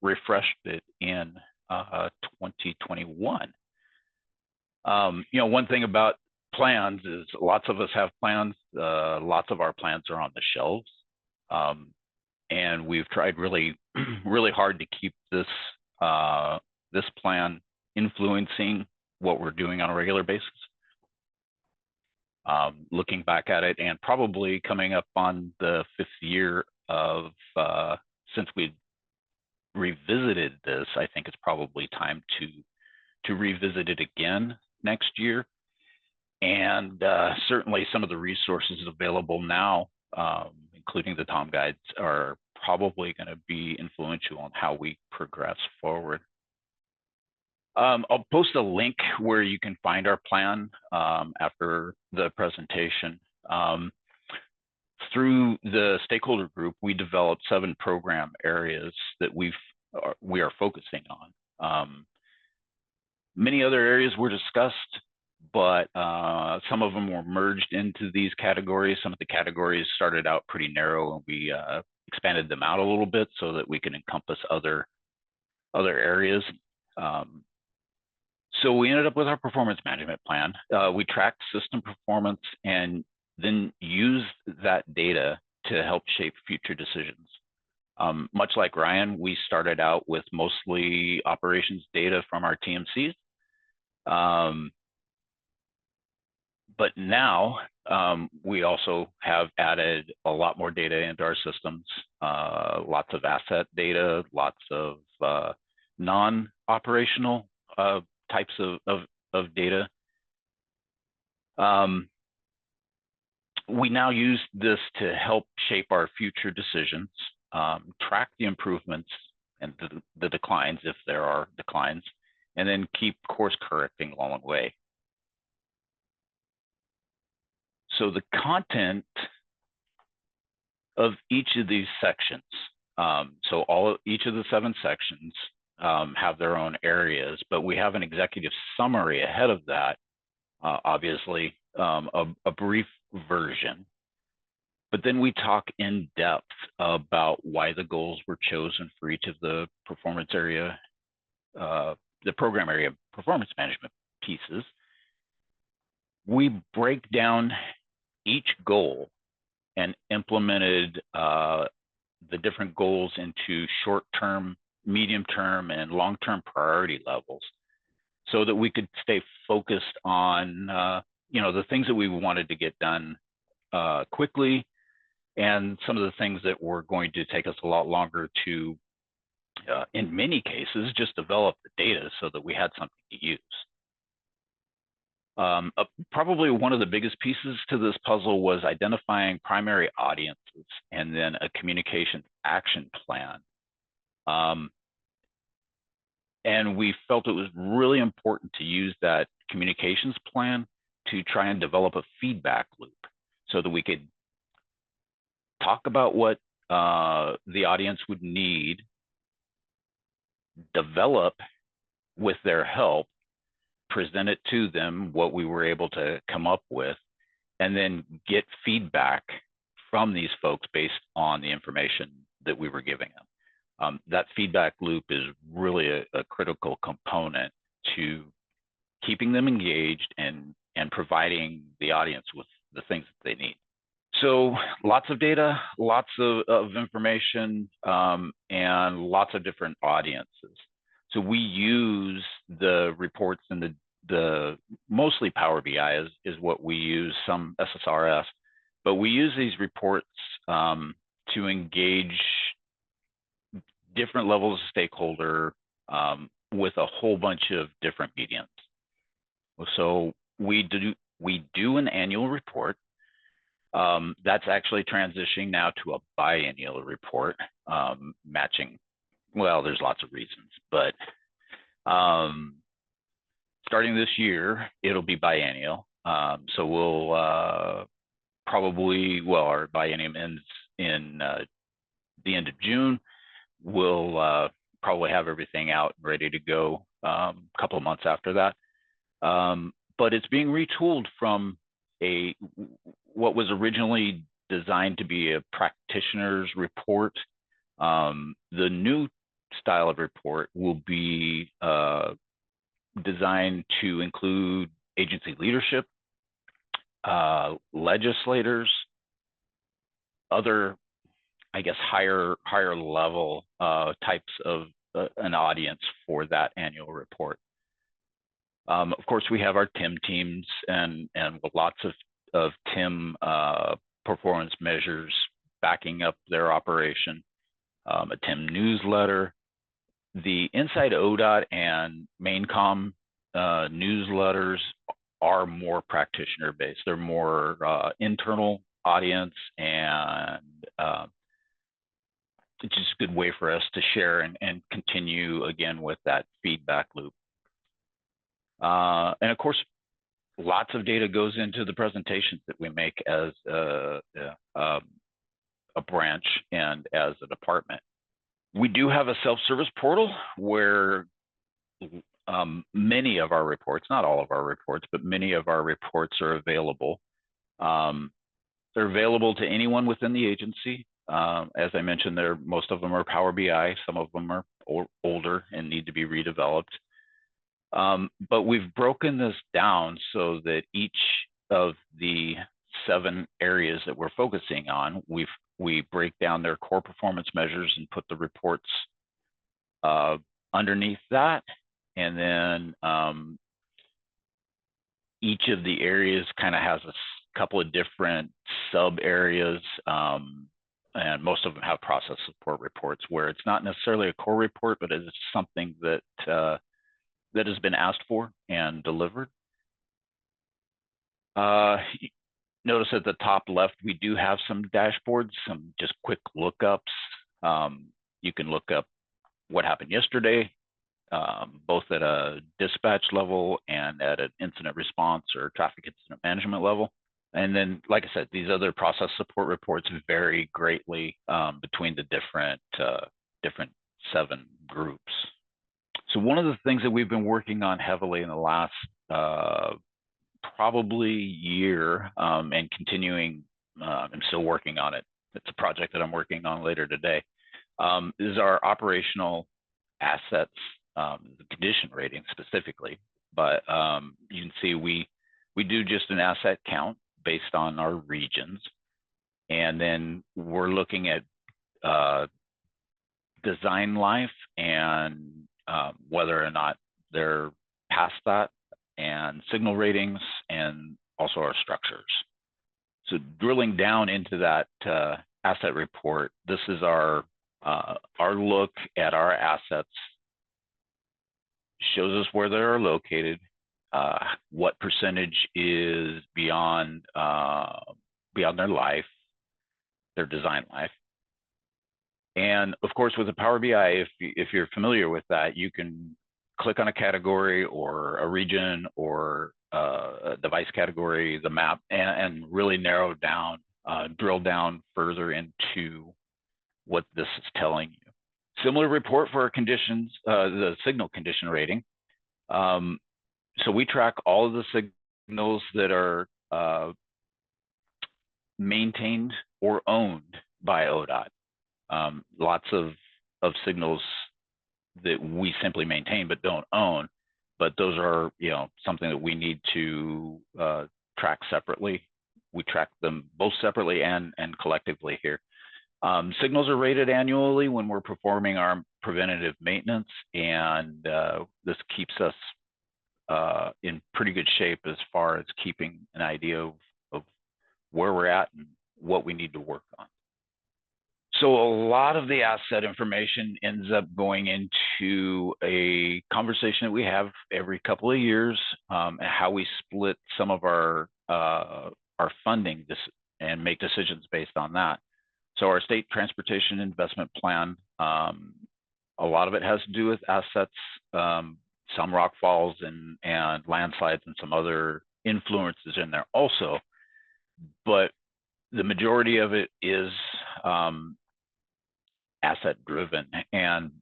refreshed it in 2021. One thing about plans is lots of us have plans. Lots of our plans are on the shelves. And we've tried really, really hard to keep this plan influencing what we're doing on a regular basis. Looking back at it, and probably coming up on the 5th year of since we revisited this, I think it's probably time to revisit it again next year. And certainly some of the resources available now, including the TOM guides, are probably going to be influential on how we progress forward. I'll post a link where you can find our plan after the presentation. Through the stakeholder group, we developed 7 program areas that we are focusing on. Many other areas were discussed, but some of them were merged into these categories. Some of the categories started out pretty narrow, and we expanded them out a little bit so that we can encompass other areas. So we ended up with our performance management plan. We tracked system performance and then used that data to help shape future decisions. Much like Ryan, we started out with mostly operations data from our TMCs. But now we also have added a lot more data into our systems, lots of asset data, lots of non-operational types of data. We now use this to help shape our future decisions, track the improvements and the declines, if there are declines, and then keep course correcting along the way. So the content of each of these sections, each of the 7 sections have their own areas, but we have an executive summary ahead of that, obviously a brief version. But then we talk in depth about why the goals were chosen for each of the performance area, the program area performance management pieces. We break down each goal and implemented the different goals into short-term, medium-term, and long-term priority levels, so that we could stay focused on the things that we wanted to get done quickly, and some of the things that were going to take us a lot longer to, in many cases, just develop the data so that we had something to use. Probably one of the biggest pieces to this puzzle was identifying primary audiences and then a communications action plan. And we felt it was really important to use that communications plan to try and develop a feedback loop so that we could talk about what the audience would need, develop with their help, present it to them, what we were able to come up with, and then get feedback from these folks based on the information that we were giving them. That feedback loop is really a critical component to keeping them engaged and providing the audience with the things that they need. So lots of data, lots of information, and lots of different audiences. So we use the reports in the mostly Power BI is what we use, some SSRS, but we use these reports to engage different levels of stakeholder with a whole bunch of different mediums. So we do an annual report. That's actually transitioning now to a biennial report, matching. Well, there's lots of reasons, but starting this year, it'll be biennial. So we'll probably, well, our biennium ends in the end of June. We'll probably have everything out and ready to go a couple of months after that. But it's being retooled from what was originally designed to be a practitioner's report. The new style of report will be designed to include agency leadership, legislators, other, I guess, higher level types of an audience for that annual report. Of course, we have our TIM teams and lots of TIM performance measures backing up their operation, a TIM newsletter. The Inside ODOT and Maincom newsletters are more practitioner based. They're more internal audience, and it's just a good way for us to share and continue again with that feedback loop. And of course, lots of data goes into the presentations that we make as a branch and as a department. We do have a self-service portal where many of our reports, not all of our reports, but many of our reports are available. They're available to anyone within the agency. As I mentioned, most of them are Power BI. Some of them are older and need to be redeveloped. But we've broken this down so that each of the 7 areas that we're focusing on, we break down their core performance measures and put the reports underneath that. And then each of the areas kind of has a couple of different sub areas, and most of them have process support reports where it's not necessarily a core report, but it's something that has been asked for and delivered. Notice at the top left, we do have some dashboards, some just quick lookups. You can look up what happened yesterday, both at a dispatch level and at an incident response or traffic incident management level. And then, like I said, these other process support reports vary greatly between the different 7 groups. So one of the things that we've been working on heavily in the last probably year and continuing, I'm still working on it. It's a project that I'm working on later today, is our operational assets, the condition rating specifically. But you can see we do just an asset count based on our regions. And then we're looking at design life and whether or not they're past that, and signal ratings, and also our structures. So drilling down into that asset report, this is our look at our assets, shows us where they are located, what percentage is beyond their life, their design life. And of course, with the Power BI, if you're familiar with that, you can click on a category or a region or a device category, the map, and really narrow down, drill down further into what this is telling you. Similar report for our conditions, the signal condition rating. So we track all of the signals that are maintained or owned by ODOT. Lots of signals that we simply maintain but don't own, but those are, you know, something that we need to track separately. We track them both separately and collectively here. Signals are rated annually when we're performing our preventative maintenance, and this keeps us in pretty good shape as far as keeping an idea of where we're at and what we need to work on. So a lot of the asset information ends up going into a conversation that we have every couple of years, and how we split some of our funding and make decisions based on that. So our state transportation investment plan, a lot of it has to do with assets, some rock falls and landslides and some other influences in there also, but the majority of it is asset driven, and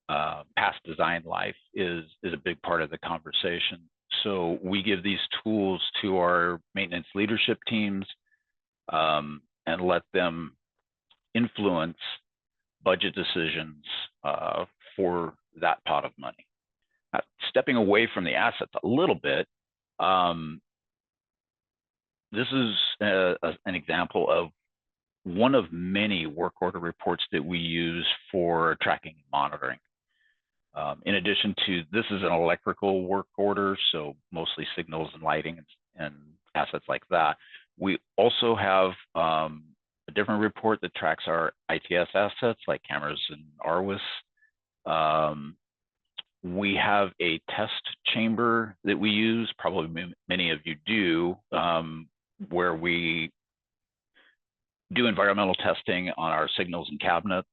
past design life is a big part of the conversation. So we give these tools to our maintenance leadership teams and let them influence budget decisions for that pot of money. Stepping away from the assets a little bit, this is an example of one of many work order reports that we use for tracking and monitoring. In addition to, this is an electrical work order, so mostly signals and lighting and assets like that. We also have a different report that tracks our ITS assets like cameras and ARWIS. We have a test chamber that we use, probably many of you do, where we do environmental testing on our signals and cabinets.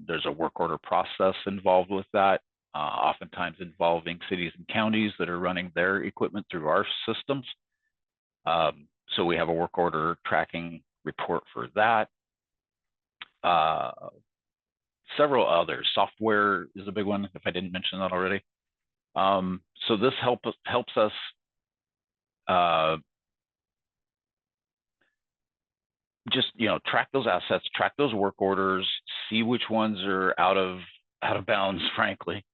There's a work order process involved with that, oftentimes involving cities and counties that are running their equipment through our systems. So we have a work order tracking report for that. Several others. Software is a big one, if I didn't mention that already. So this helps us just, you know, track those assets, track those work orders, see which ones are out of bounds, frankly.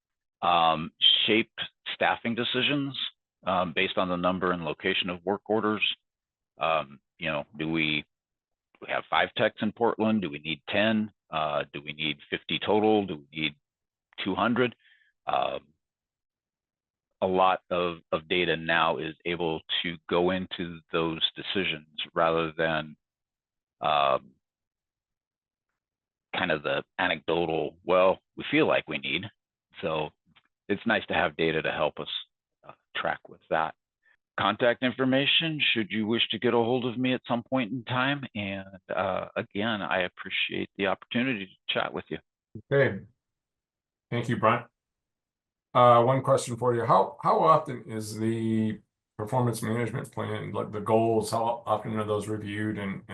Shape staffing decisions based on the number and location of work orders. You know, do we have 5 techs in Portland? Do we need 10? Do we need 50 total? Do we need 200? A lot of data now is able to go into those decisions rather than kind of the anecdotal, well, we feel like we need. So it's nice to have data to help us track with that. Contact information, should you wish to get a hold of me at some point in time. And again, I appreciate the opportunity to chat with you. Okay. Thank you, Brent. One question for you. How often is the performance management plan, like the goals, how often are those reviewed and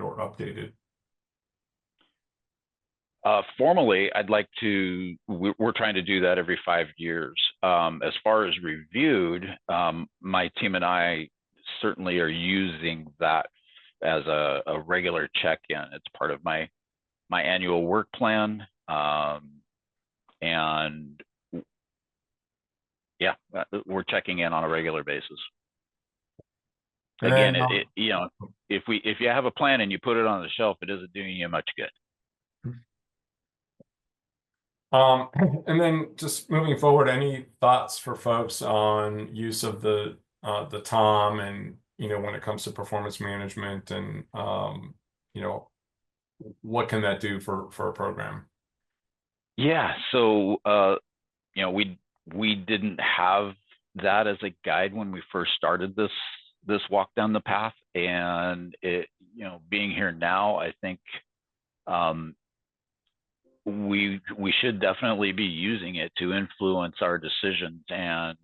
or updated? Formally, I'd like to, we're trying to do that every 5 years. As far as reviewed, my team and I certainly are using that as a regular check-in. It's part of my annual work plan. And yeah, we're checking in on a regular basis. Again, you know, if you have a plan and you put it on the shelf, it isn't doing you much good. And then just moving forward, any thoughts for folks on use of the TOM and, you know, when it comes to performance management and, you know, what can that do for a program? Yeah, so, you know, we didn't have that as a guide when we first started this walk down the path, and it, you know, being here now, I think we should definitely be using it to influence our decisions and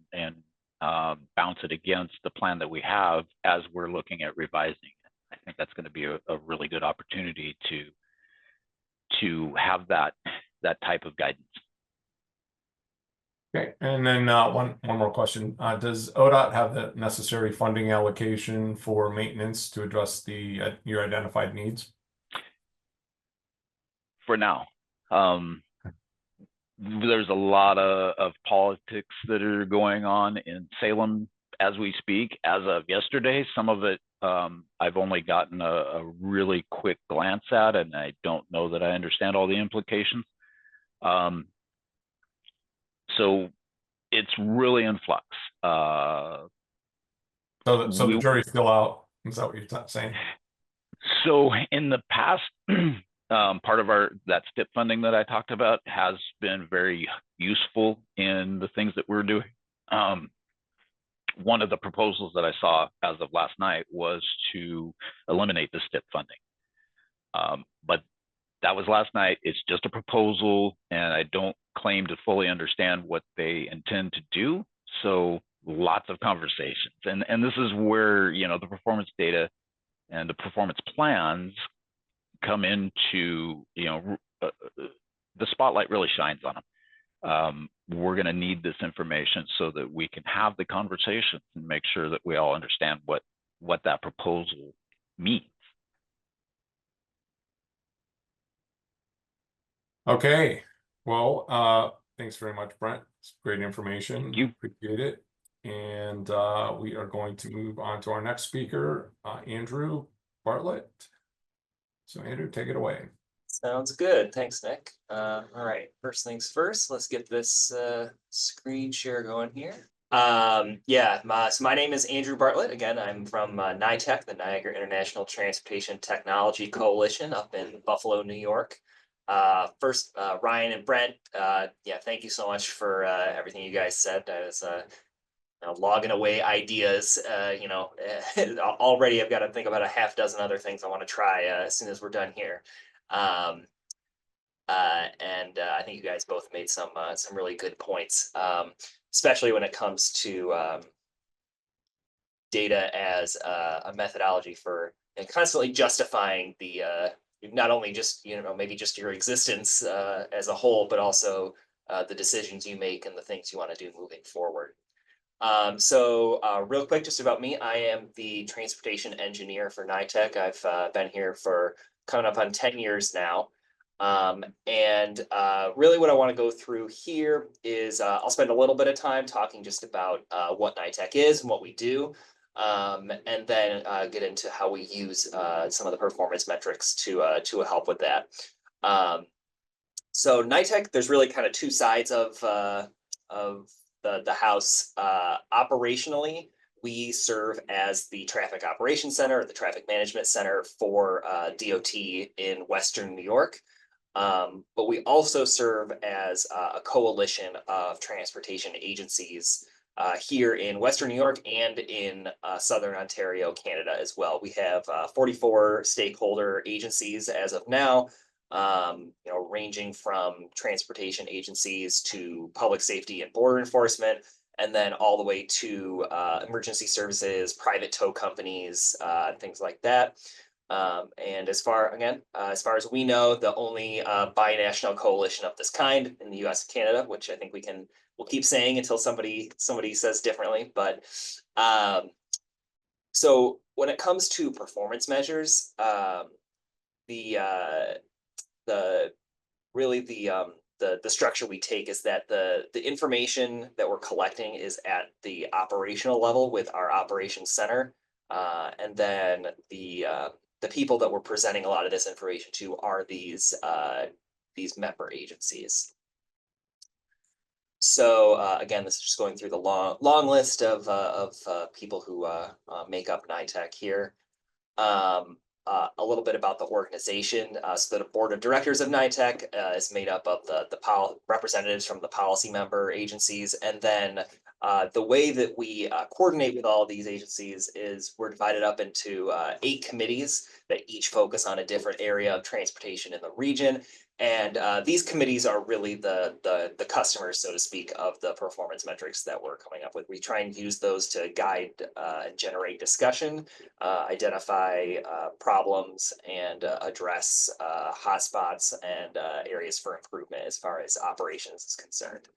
bounce it against the plan that we have as we're looking at revising it. I think that's going to be a really good opportunity to have that type of guidance. Okay, and then one more question. Does ODOT have the necessary funding allocation for maintenance to address the your identified needs? For now, there's a lot of politics that are going on in Salem as we speak. As of yesterday, some of it I've only gotten a really quick glance at, and I don't know that I understand all the implications. So it's really in flux. So the jury's still out. Is that what you're saying? So in the past, part of that STIP funding that I talked about has been very useful in the things that we're doing. One of the proposals that I saw as of last night was to eliminate the STIP funding. But that was last night. It's just a proposal, and I don't claim to fully understand what they intend to do. So lots of conversations. And this is where, the performance data and the performance plans come into, the spotlight really shines on them. We're going to need this information so that we can have the conversations and make sure that we all understand what that proposal means. Okay. Well, thanks very much, Brent. It's great information. Thank you. Appreciate it. And we are going to move on to our next speaker, Andrew Bartlett. So Andrew, take it away. Sounds good. Thanks, Nick. All right. First things first, let's get this screen share going here. So my name is Andrew Bartlett. Again, I'm from NITEC, the Niagara International Transportation Technology Coalition up in Buffalo, New York. First, Ryan and Brent, thank you so much for everything you guys said. I was logging away ideas. Already I've got to think about a half dozen other things I want to try as soon as we're done here. I think you guys both made some really good points, especially when it comes to data as a methodology for constantly justifying the not only just maybe just your existence as a whole, but also the decisions you make and the things you want to do moving forward. Real quick, just about me, I am the transportation engineer for NITEC. I've been here for coming up on 10 years now. Really what I want to go through here is I'll spend a little bit of time talking just about what NITEC is and what we do, and then get into how we use some of the performance metrics to help with that. So NITEC, there's really kind of two sides of the house. Operationally, we serve as the traffic operations center, or the traffic management center for DOT in Western New York. But we also serve as a coalition of transportation agencies here in Western New York and in Southern Ontario, Canada as well. We have 44 stakeholder agencies as of now, ranging from transportation agencies to public safety and border enforcement, and then all the way to emergency services, private tow companies, things like that. And as far as we know, the only binational coalition of this kind in the US and Canada, which I think we'll keep saying until somebody says differently. But so when it comes to performance measures, the structure we take is that the information that we're collecting is at the operational level with our operations center, and then the people that we're presenting a lot of this information to are these member agencies. So again, this is just going through the long list of people who make up NITEC here. A little bit about the organization. So the board of directors of NITEC is made up of the representatives from the policy member agencies. And then the way that we coordinate with all of these agencies is we're divided up into 8 committees that each focus on a different area of transportation in the region. And these committees are really the customers, so to speak, of the performance metrics that we're coming up with. We try and use those to guide and generate discussion, identify problems, and address hotspots and areas for improvement as far as operations is concerned.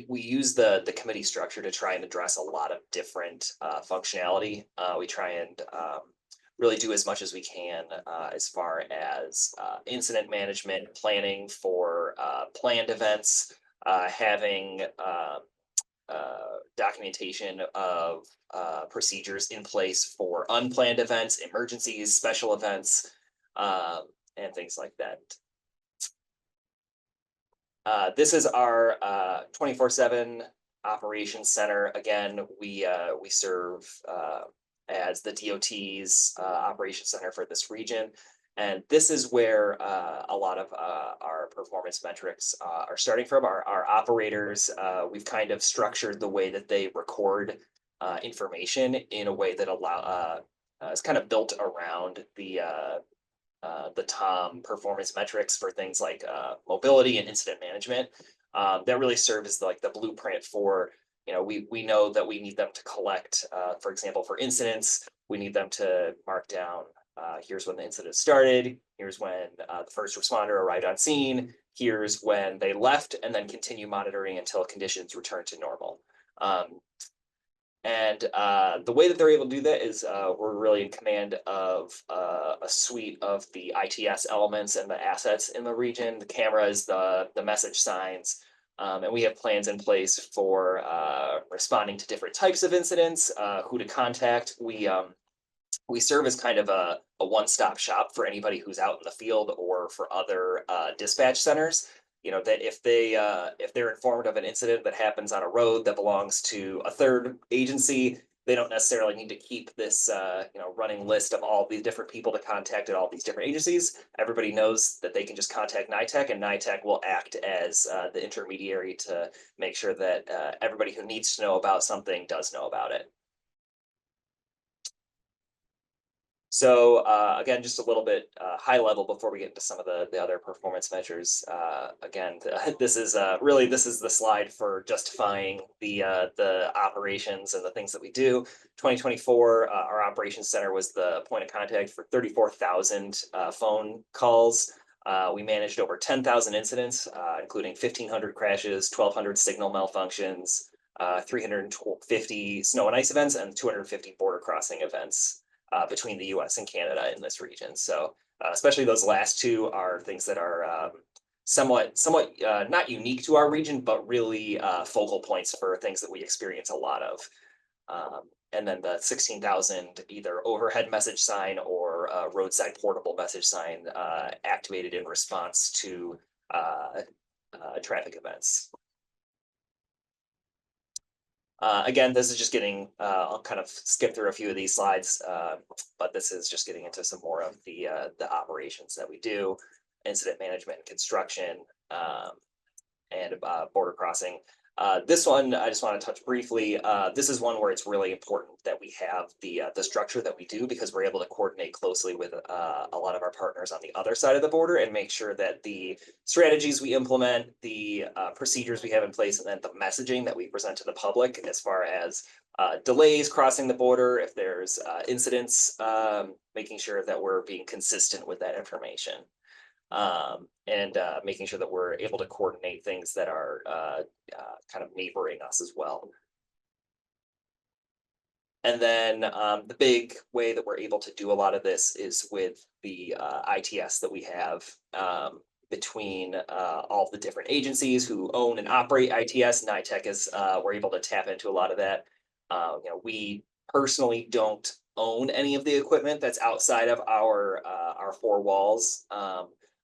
We use the committee structure to try and address a lot of different functionality. We try and really do as much as we can as far as incident management, planning for planned events, having documentation of procedures in place for unplanned events, emergencies, special events, and things like that. This is our 24/7 operations center. Again, we serve as the DOT's operations center for this region. And this is where a lot of our performance metrics are starting from. Our operators, we've kind of structured the way that they record information in a way that is kind of built around the TOM performance metrics for things like mobility and incident management. That really serve as like the blueprint for, we know that we need them to collect, for example, for incidents, we need them to mark down, here's when the incident started, here's when the first responder arrived on scene, here's when they left, and then continue monitoring until conditions return to normal. And the way that they're able to do that is we're really in command of a suite of the ITS elements and the assets in the region, the cameras, the message signs, and we have plans in place for responding to different types of incidents, who to contact. We serve as kind of a one-stop shop for anybody who's out in the field or for other dispatch centers. That if they're informed of an incident that happens on a road that belongs to a third agency, they don't necessarily need to keep this running list of all these different people to contact at all these different agencies. Everybody knows that they can just contact NITEC, and NITEC will act as the intermediary to make sure that everybody who needs to know about something does know about it. So again, just a little bit high level before we get into some of the other performance measures. Again, this is the slide for justifying the operations and the things that we do. 2024, our operations center was the point of contact for 34,000 phone calls. We managed over 10,000 incidents, including 1,500 crashes, 1,200 signal malfunctions, 350 snow and ice events, and 250 border crossing events. Between the US and Canada in this region. So especially those last two are things that are somewhat not unique to our region, but really focal points for things that we experience a lot of. And then the 16,000 either overhead message sign or roadside portable message sign activated in response to traffic events. Again, this is just getting, I'll kind of skip through a few of these slides, but this is just getting into some more of the operations that we do, incident management and construction, and border crossing. This one, I just want to touch briefly. This is one where it's really important that we have the structure that we do, because we're able to coordinate closely with a lot of our partners on the other side of the border and make sure that the strategies we implement, the procedures we have in place, and then the messaging that we present to the public as far as delays crossing the border, if there's incidents, making sure that we're being consistent with that information. And making sure that we're able to coordinate things that are kind of neighboring us as well. And then the big way that we're able to do a lot of this is with the ITS that we have between all the different agencies who own and operate ITS. NITEC is we're able to tap into a lot of that. We personally don't own any of the equipment that's outside of our four walls.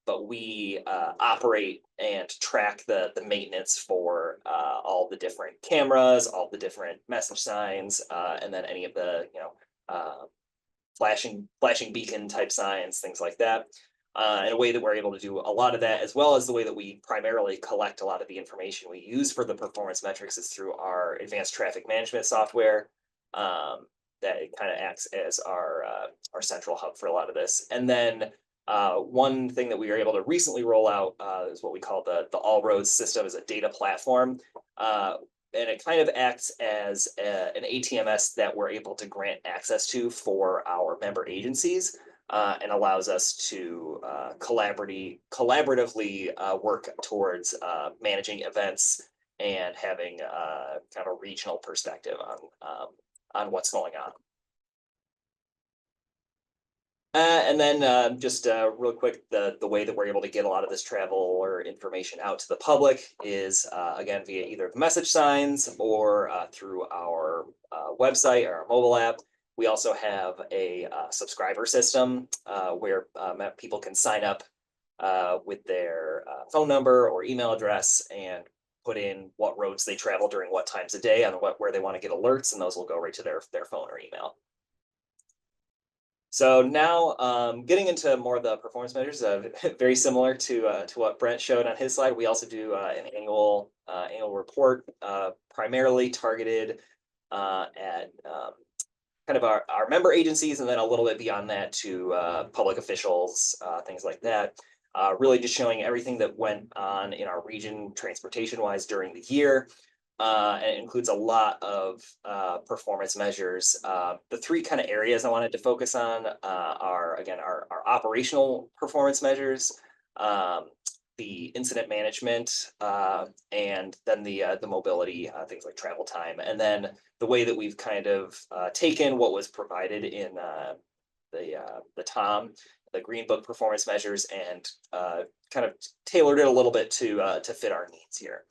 But we operate and track the maintenance for all the different cameras, all the different message signs, and then any of the flashing beacon type signs, things like that. In a way that we're able to do a lot of that, as well as the way that we primarily collect a lot of the information we use for the performance metrics is through our advanced traffic management software. that it kind of acts as our central hub for a lot of this. And then one thing that we were able to recently roll out is what we call the All Roads system, is a data platform. And it kind of acts as an ATMS that we're able to grant access to for our member agencies, and allows us to collaboratively work towards managing events and having kind of a regional perspective on what's going on. And then just real quick, the way that we're able to get a lot of this travel or information out to the public is again via either the message signs or through our website or our mobile app. We also have a subscriber system where people can sign up with their phone number or email address and put in what roads they travel during what times a day and where they want to get alerts, and those will go right to their phone or email. So now getting into more of the performance measures, very similar to what Brent showed on his slide. We also do an annual report, primarily targeted at kind of our member agencies, and then a little bit beyond that to public officials, things like that. Really just showing everything that went on in our region transportation-wise during the year. And it includes a lot of performance measures. The three kind of areas I wanted to focus on are, again, our operational performance measures, the incident management, and then the mobility, things like travel time. And then the way that we've kind of taken what was provided in the TOM, the Green Book performance measures, and kind of tailored it a little bit to fit our needs here.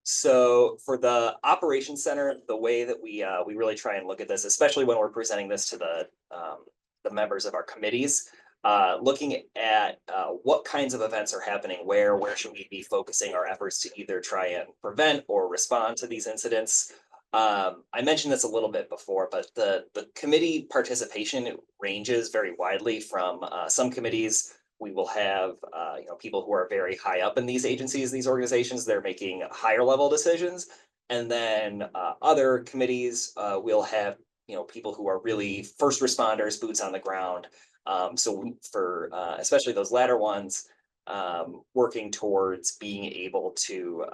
So for the operations center, the way that we really try and look at this, especially when we're presenting this to the members of our committees, looking at what kinds of events are happening, where should we be focusing our efforts to either try and prevent or respond to these incidents. I mentioned this a little bit before, but the committee participation ranges very widely from some committees. We will have people who are very high up in these agencies, these organizations, they're making higher level decisions. And then other committees will have people who are really first responders, boots on the ground. So for especially those latter ones, working towards being able to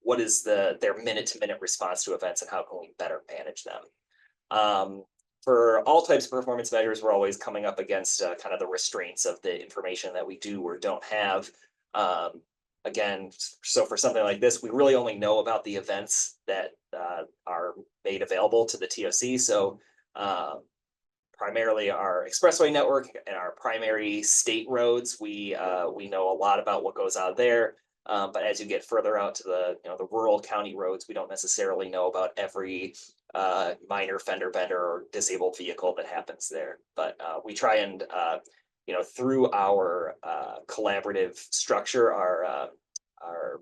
what is their minute-to-minute response to events and how can we better manage them. For all types of performance measures, we're always coming up against kind of the restraints of the information that we do or don't have. Again, so for something like this, we really only know about the events that are made available to the TOC. So primarily our expressway network and our primary state roads, we know a lot about what goes on there. But as you get further out to the rural county roads, we don't necessarily know about every minor fender bender or disabled vehicle that happens there. But we try and through our collaborative structure, our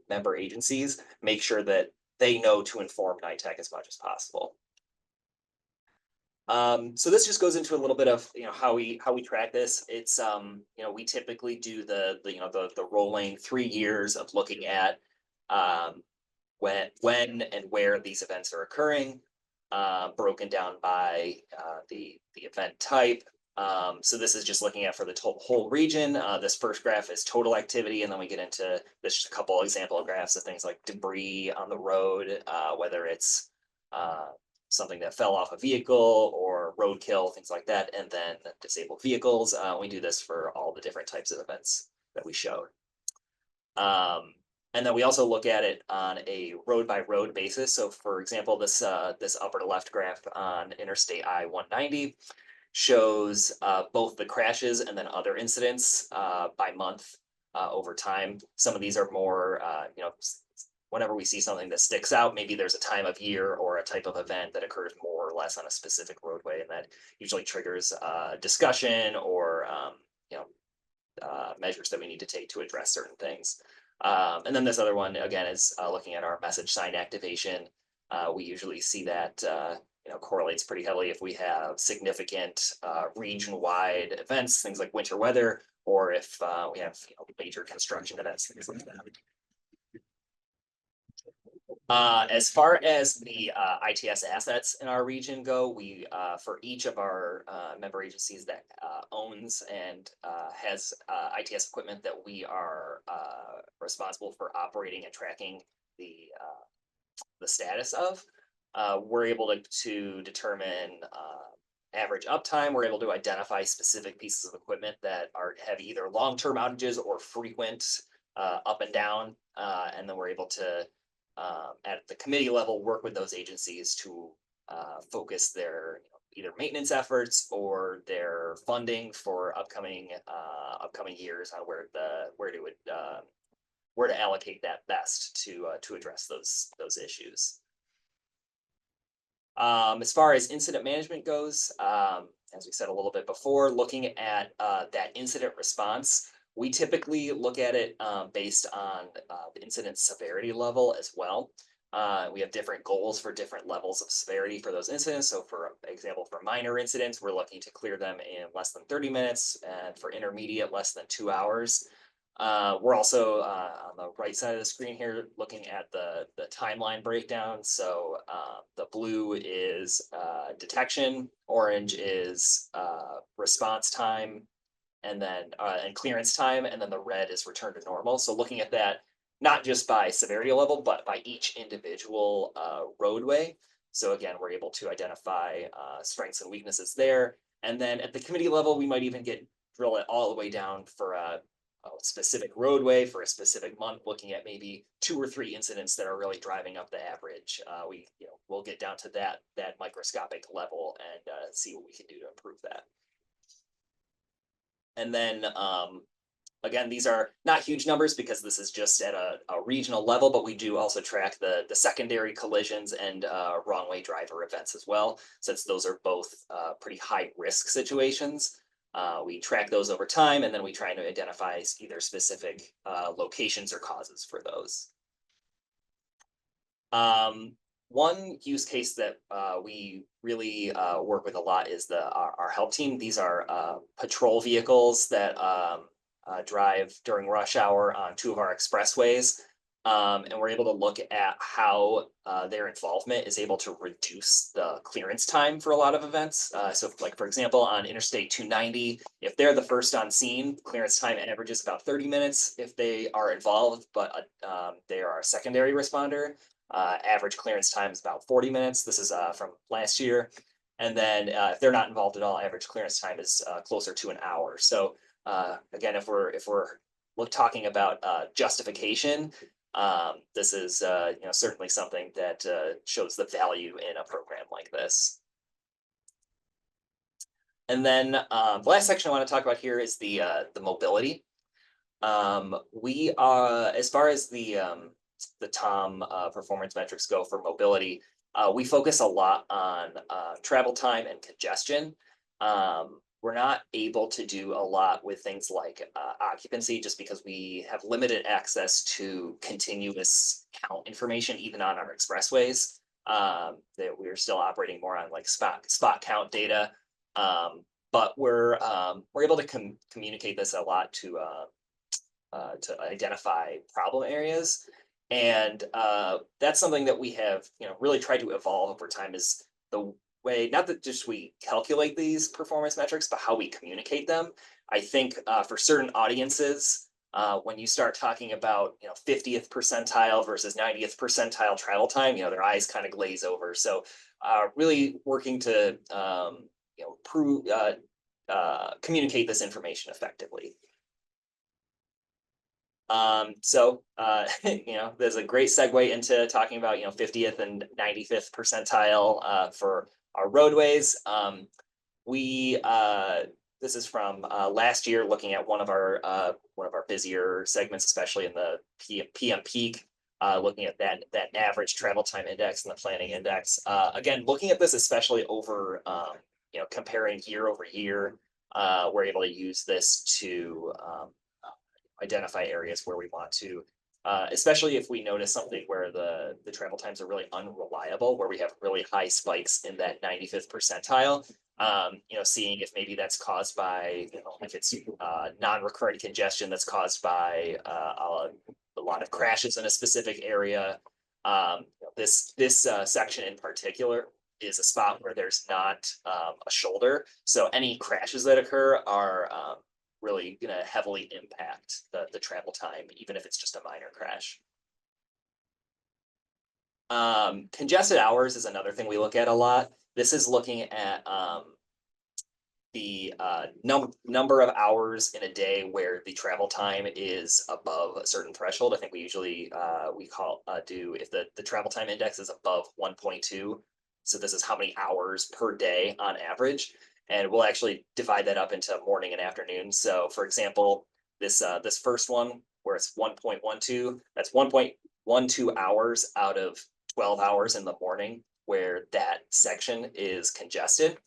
member agencies, make sure that they know to inform NITAC as much as possible. So this just goes into a little bit of how we track this. It's we typically do the rolling 3 years of looking at when and where these events are occurring, broken down by the event type. So this is just looking at for the whole region. This first graph is total activity, and then we get into this a couple example graphs of things like debris on the road, whether it's something that fell off a vehicle or roadkill, things like that, and then disabled vehicles. We do this for all the different types of events that we showed. And then we also look at it on a road by road basis. So for example, this upper left graph on Interstate I-190 shows both the crashes and then other incidents by month over time. Some of these are more, whenever we see something that sticks out, maybe there's a time of year or a type of event that occurs more or less on a specific roadway, and that usually triggers discussion or measures that we need to take to address certain things. And then this other one again is looking at our message sign activation. We usually see that correlates pretty heavily if we have significant region-wide events, things like winter weather, or if we have major construction events, things like that. As far as the ITS assets in our region go, we for each of our member agencies that owns and has ITS equipment that we are responsible for operating and tracking the status of, we're able to determine average uptime. We're able to identify specific pieces of equipment that have either long-term outages or frequent up and down, and then we're able to at the committee level, work with those agencies to focus their either maintenance efforts or their funding for upcoming years on where to allocate that best to address those issues. As far as incident management goes, as we said a little bit before, looking at that incident response. We typically look at it based on the incident severity level as well. We have different goals for different levels of severity for those incidents. So for example, for minor incidents, we're looking to clear them in less than 30 minutes, and for intermediate, less than 2 hours. We're also on the right side of the screen here looking at the timeline breakdown. So the blue is detection, orange is response time, and then and clearance time, and then the red is return to normal. So looking at that, not just by severity level, but by each individual roadway. So again, we're able to identify strengths and weaknesses there. And then at the committee level, we might even drill it all the way down for a specific roadway for a specific month, looking at maybe 2 or 3 incidents that are really driving up the average. We'll get down to that microscopic level and see what we can do to improve that. And then, again, these are not huge numbers because this is just at a regional level, but we do also track the secondary collisions and wrong way driver events as well, since those are both pretty high risk situations. We track those over time, and then we try to identify either specific locations or causes for those. One use case that we really work with a lot is our help team. These are patrol vehicles that drive during rush hour on 2 of our expressways. And we're able to look at how their involvement is able to reduce the clearance time for a lot of events. So like, for example, on Interstate 290, if they're the first on scene, clearance time averages about 30 minutes if they are involved, but they are a secondary responder. Average clearance time is about 40 minutes. This is from last year. And then if they're not involved at all, average clearance time is closer to an hour. So again, if we're talking about justification, this is certainly something that shows the value in a program like this. And then the last section I want to talk about here is the mobility. We are, as far as the TOM performance metrics go for mobility, we focus a lot on travel time and congestion. We're not able to do a lot with things like occupancy just because we have limited access to continuous count information, even on our expressways. That we're still operating more on like spot count data, but we're able to communicate this a lot to identify problem areas. And that's something that we have really tried to evolve over time, is the way, not that just we calculate these performance metrics, but how we communicate them. I think for certain audiences, when you start talking about 50th percentile versus 90th percentile travel time, their eyes kind of glaze over. So really working to communicate this information effectively. There's a great segue into talking about 50th and 95th percentile for our roadways. This is from last year, looking at one of our busier segments, especially in the PM peak, looking at that average travel time index and the planning index. Again, looking at this especially over comparing year over year, we're able to use this to identify areas where we want to, especially if we notice something where the travel times are really unreliable, where we have really high spikes in that 95th percentile, seeing if maybe that's caused by, if it's non-recurrent congestion that's caused by a lot of crashes in a specific area, this section in particular is a spot where there's not a shoulder. So any crashes that occur are really going to heavily impact the travel time, even if it's just a minor crash. Congested hours is another thing we look at a lot. This is looking at the number of hours in a day where the travel time is above a certain threshold. I think we usually do if the travel time index is above 1.2. So this is how many hours per day on average. And we'll actually divide that up into morning and afternoon. So for example, this first one where it's 1.12, that's 1.12 hours out of 12 hours in the morning where that section is congested.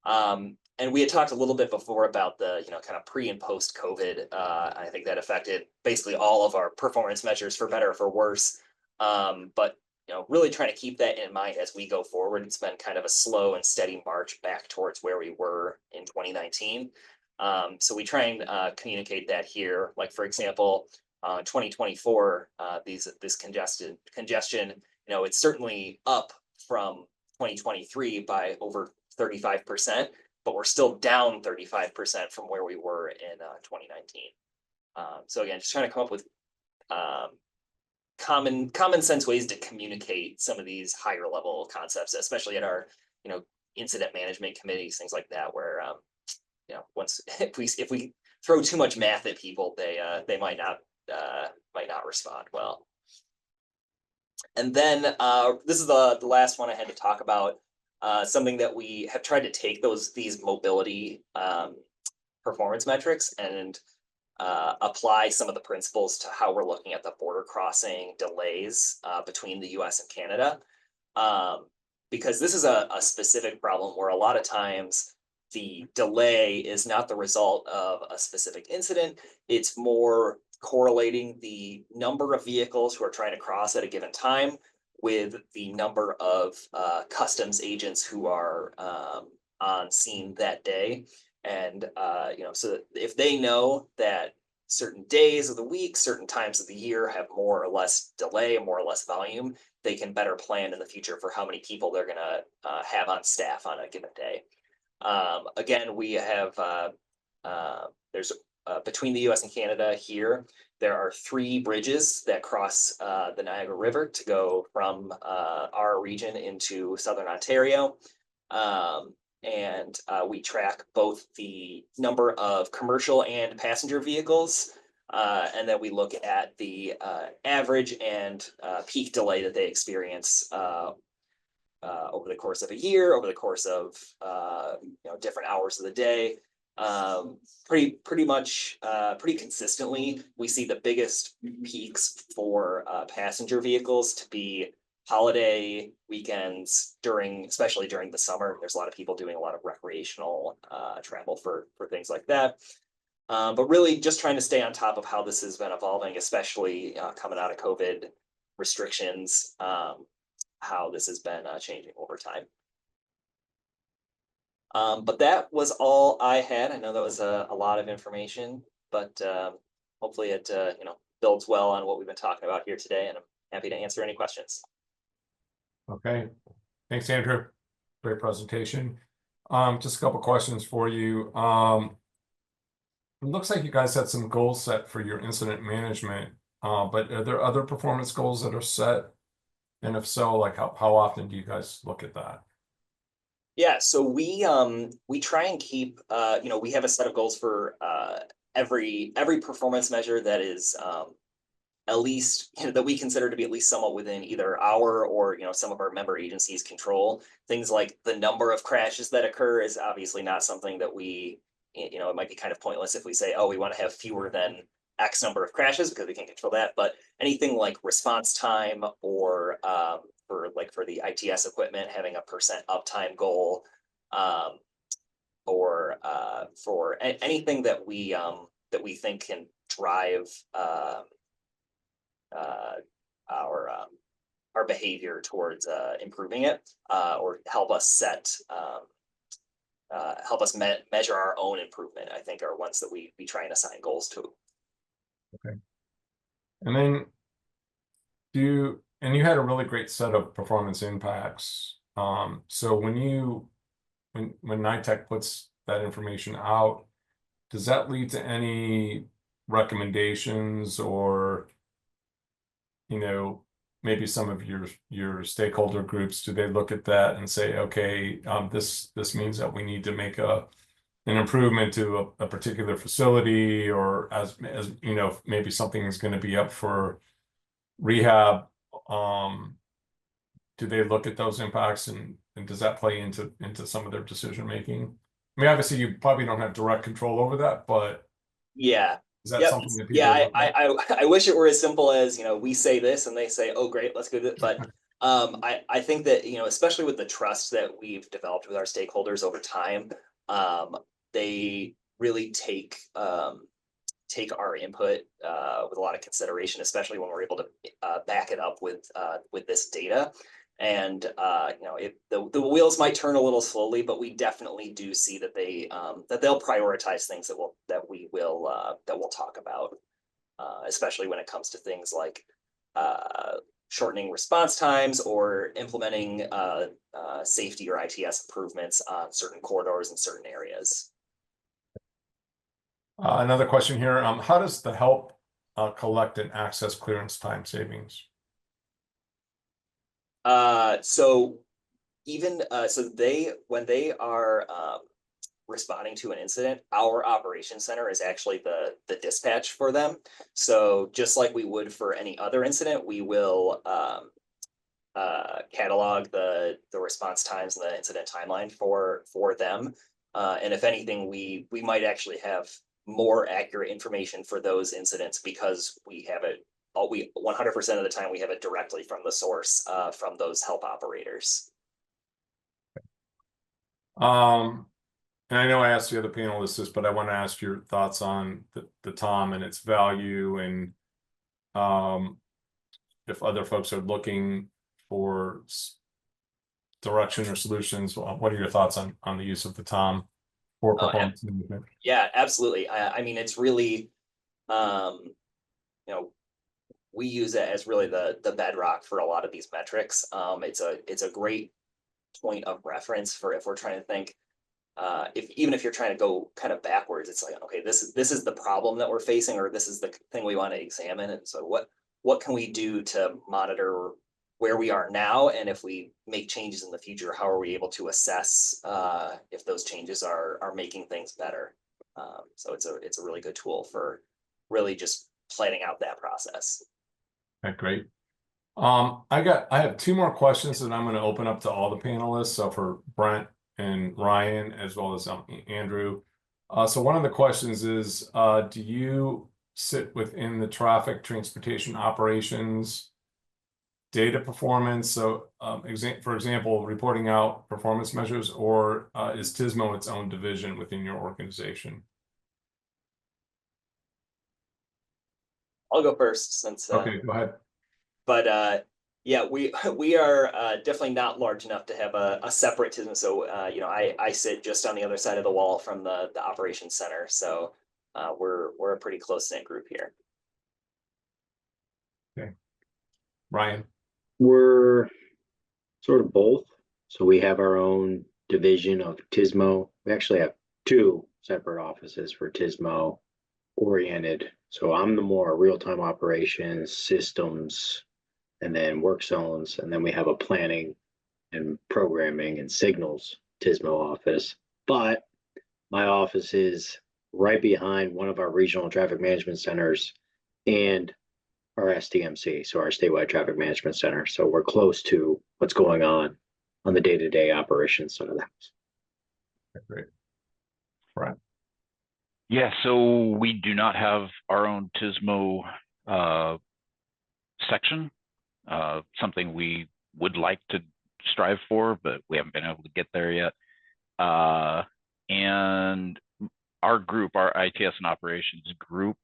And we had talked a little bit before about the, kind of pre and post COVID. I think that affected basically all of our performance measures for better or for worse. But, really trying to keep that in mind as we go forward. It's been kind of a slow and steady march back towards where we were in 2019. So we try and communicate that here. Like, for example, 2024, this congestion, it's certainly up from 2023 by over 35%, but we're still down 35% from where we were in 2019. So again, just trying to come up with common sense ways to communicate some of these higher level concepts, especially at our incident management committees, things like that, where once if we throw too much math at people, they might not respond well. And then this is the last one I had to talk about. Something that we have tried to take these mobility performance metrics and apply some of the principles to how we're looking at the border crossing delays between the US and Canada. Because this is a specific problem where a lot of times the delay is not the result of a specific incident. It's more correlating the number of vehicles who are trying to cross at a given time with the number of customs agents who are on scene that day. And, so if they know that certain days of the week, certain times of the year have more or less delay, more or less volume, they can better plan in the future for how many people they're going to have on staff on a given day. Again, we have, there's between the US and Canada here, there are 3 bridges that cross the Niagara River to go from our region into Southern Ontario. And we track both the number of commercial and passenger vehicles. And then we look at the average and peak delay that they experience over the course of a year, over the course of different hours of the day. Pretty consistently, we see the biggest peaks for passenger vehicles to be holiday weekends, especially during the summer. There's a lot of people doing a lot of recreational travel for things like that. But really just trying to stay on top of how this has been evolving, especially coming out of COVID restrictions, how this has been changing over time. But that was all I had. I know that was a lot of information, but hopefully it builds well on what we've been talking about here today, and I'm happy to answer any questions. Okay, thanks, Andrew. Great presentation. Just a couple questions for you. It looks like you guys had some goals set for your incident management, but are there other performance goals that are set? And if so, like how often do you guys look at that? Yeah, so we try and keep we have a set of goals for every performance measure that is at least that we consider to be at least somewhat within either our or some of our member agencies' control. Things like the number of crashes that occur is obviously not something that we it might be kind of pointless if we say, oh, we want to have fewer than X number of crashes because we can't control that. But anything like response time or for the ITS equipment, having a % uptime goal, or for anything that we think can drive our behavior towards improving it, or help us measure our own improvement, I think are ones that we try and assign goals to. Okay. And then and you had a really great set of performance impacts. So when NITEC puts that information out, does that lead to any recommendations, or, you know, maybe some of your stakeholder groups, do they look at that and say, okay, this means that we need to make an improvement to a particular facility, or as you know, maybe something is going to be up for rehab? Do they look at those impacts, and does that play into some of their decision making? I mean, obviously you probably don't have direct control over that, but Yeah. is that Yep. something that people Yeah, look at? I wish it were as simple as, you know, we say this and they say, oh, great, let's go do it. But I think that, you know, especially with the trust that we've developed with our stakeholders over time, they really take our input with a lot of consideration, especially when we're able to back it up with this data. And you know, the wheels might turn a little slowly, but we definitely do see that they'll prioritize things that we'll talk about, especially when it comes to things like shortening response times or implementing safety or ITS improvements on certain corridors in certain areas. Another question here. How does the help collect and access clearance time savings? So even when they are responding to an incident, our operations center is actually the dispatch for them. So just like we would for any other incident, we will catalog the response times and the incident timeline for them. And if anything, we might actually have more accurate information for those incidents because we have it. 100% of the time we have it directly from the source, from those help operators. And I know I asked the other panelists this, but I want to ask your thoughts on the TOM and its value, and if other folks are looking for direction or solutions, what are your thoughts on the use of the TOM for performance management? Yeah, absolutely. I mean, it's really, you know, we use it as really the bedrock for a lot of these metrics. It's a great point of reference for if we're trying to think, even if you're trying to go kind of backwards, it's like, okay, this is the problem that we're facing, or this is the thing we want to examine. And so what can we do to monitor where we are now? And if we make changes in the future, how are we able to assess if those changes are making things better? So it's a really good tool for really just planning out that process. Okay, great. I have two more questions that I'm going to open up to all the panelists. So for Brent and Ryan, as well as Andrew. So one of the questions is, do you sit within the traffic transportation operations data performance? So for example, reporting out performance measures, or is TSMO its own division within your organization? I'll go first since Okay, go ahead. But yeah, we are definitely not large enough to have a separate TSMO. So you know, I sit just on the other side of the wall from the operations center. So we're a pretty close knit group here. Okay, Ryan. We're sort of both. So we have our own division of TSMO. We actually have two separate offices for TSMO oriented. So I'm the more real-time operations, systems, and then work zones. And then we have a planning and programming and signals TSMO office. But my office is right behind one of our regional traffic management centers and our STMC, so our statewide traffic management center. So we're close to what's going on the day-to-day operations side of the house. Great. Right. Yeah, so we do not have our own TSMO section, something we would like to strive for, but we haven't been able to get there yet. And our group, our ITS and operations group,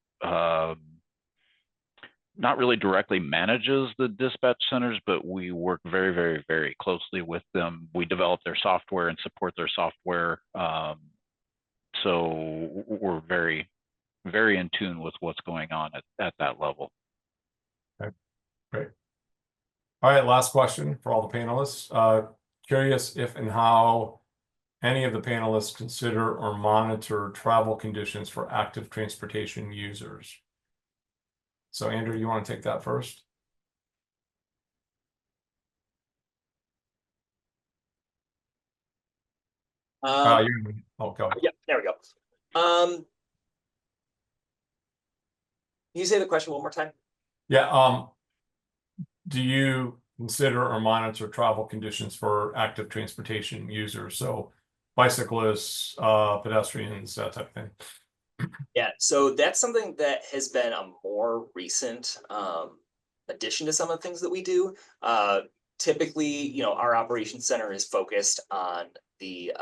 not really directly manages the dispatch centers, but we work very, very, very closely with them. We develop their software and support their software. So we're very, very in tune with what's going on at that level. Okay, great. All right, last question for all the panelists. Curious if and how any of the panelists consider or monitor travel conditions for active transportation users. So Andrew, you want to take that first? Go. Yeah, there we go. Can you say the question one more time? Yeah. Do you consider or monitor travel conditions for active transportation users? So bicyclists, pedestrians, that type of thing. Yeah, so that's something that has been a more recent addition to some of the things that we do. Typically, our operations center is focused on the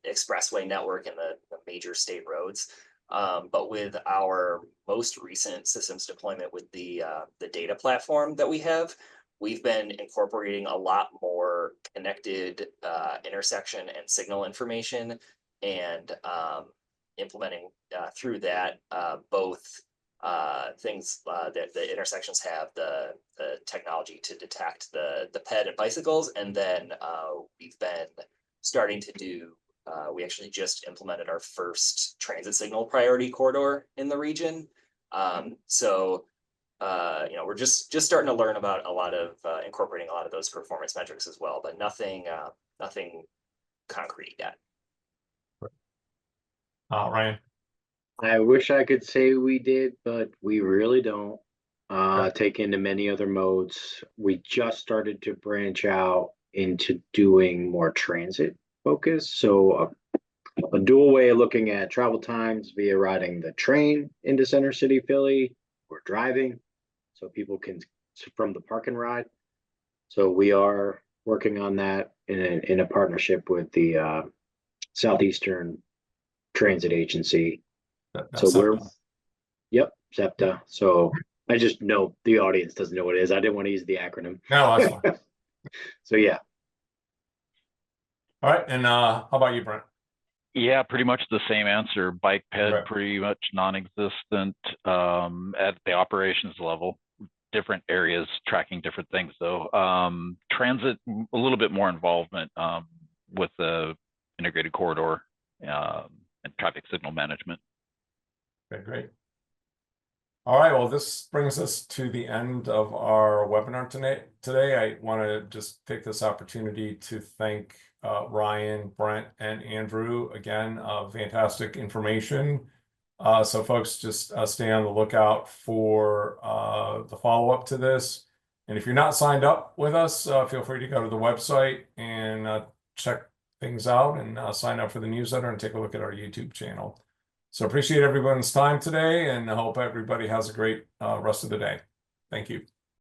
expressway network and the major state roads. But with our most recent systems deployment with the data platform that we have, we've been incorporating a lot more connected intersection and signal information, and implementing through that both things that the intersections have the technology to detect the ped and bicycles, and then we've been starting to do. We actually just implemented our first transit signal priority corridor in the region. So we're just starting to learn about a lot of incorporating a lot of those performance metrics as well, but nothing concrete yet. Ryan. I wish I could say we did, but we really don't take into many other modes. We just started to branch out into doing more transit focus. So a dual way of looking at travel times via riding the train into Center City, Philly, or driving, so people can from the park and ride. So we are working on that in a partnership with the Southeastern Transit Agency. So we're, yep, SEPTA. So I just know the audience doesn't know what it is. I didn't want to use the acronym. No, that's fine. So yeah. All right, and how about you, Brent? Yeah, pretty much the same answer. Bike ped Right. pretty much non-existent at the operations level. Different areas tracking different things though. Transit, a little bit more involvement with the integrated corridor and traffic signal management. Okay, great. All right, well, this brings us to the end of our webinar today. I want to just take this opportunity to thank Ryan, Brent, and Andrew. Again, fantastic information. So folks, just stay on the lookout for the follow-up to this. And if you're not signed up with us, feel free to go to the website and check things out and sign up for the newsletter and take a look at our YouTube channel. So appreciate everyone's time today, and I hope everybody has a great rest of the day. Thank you.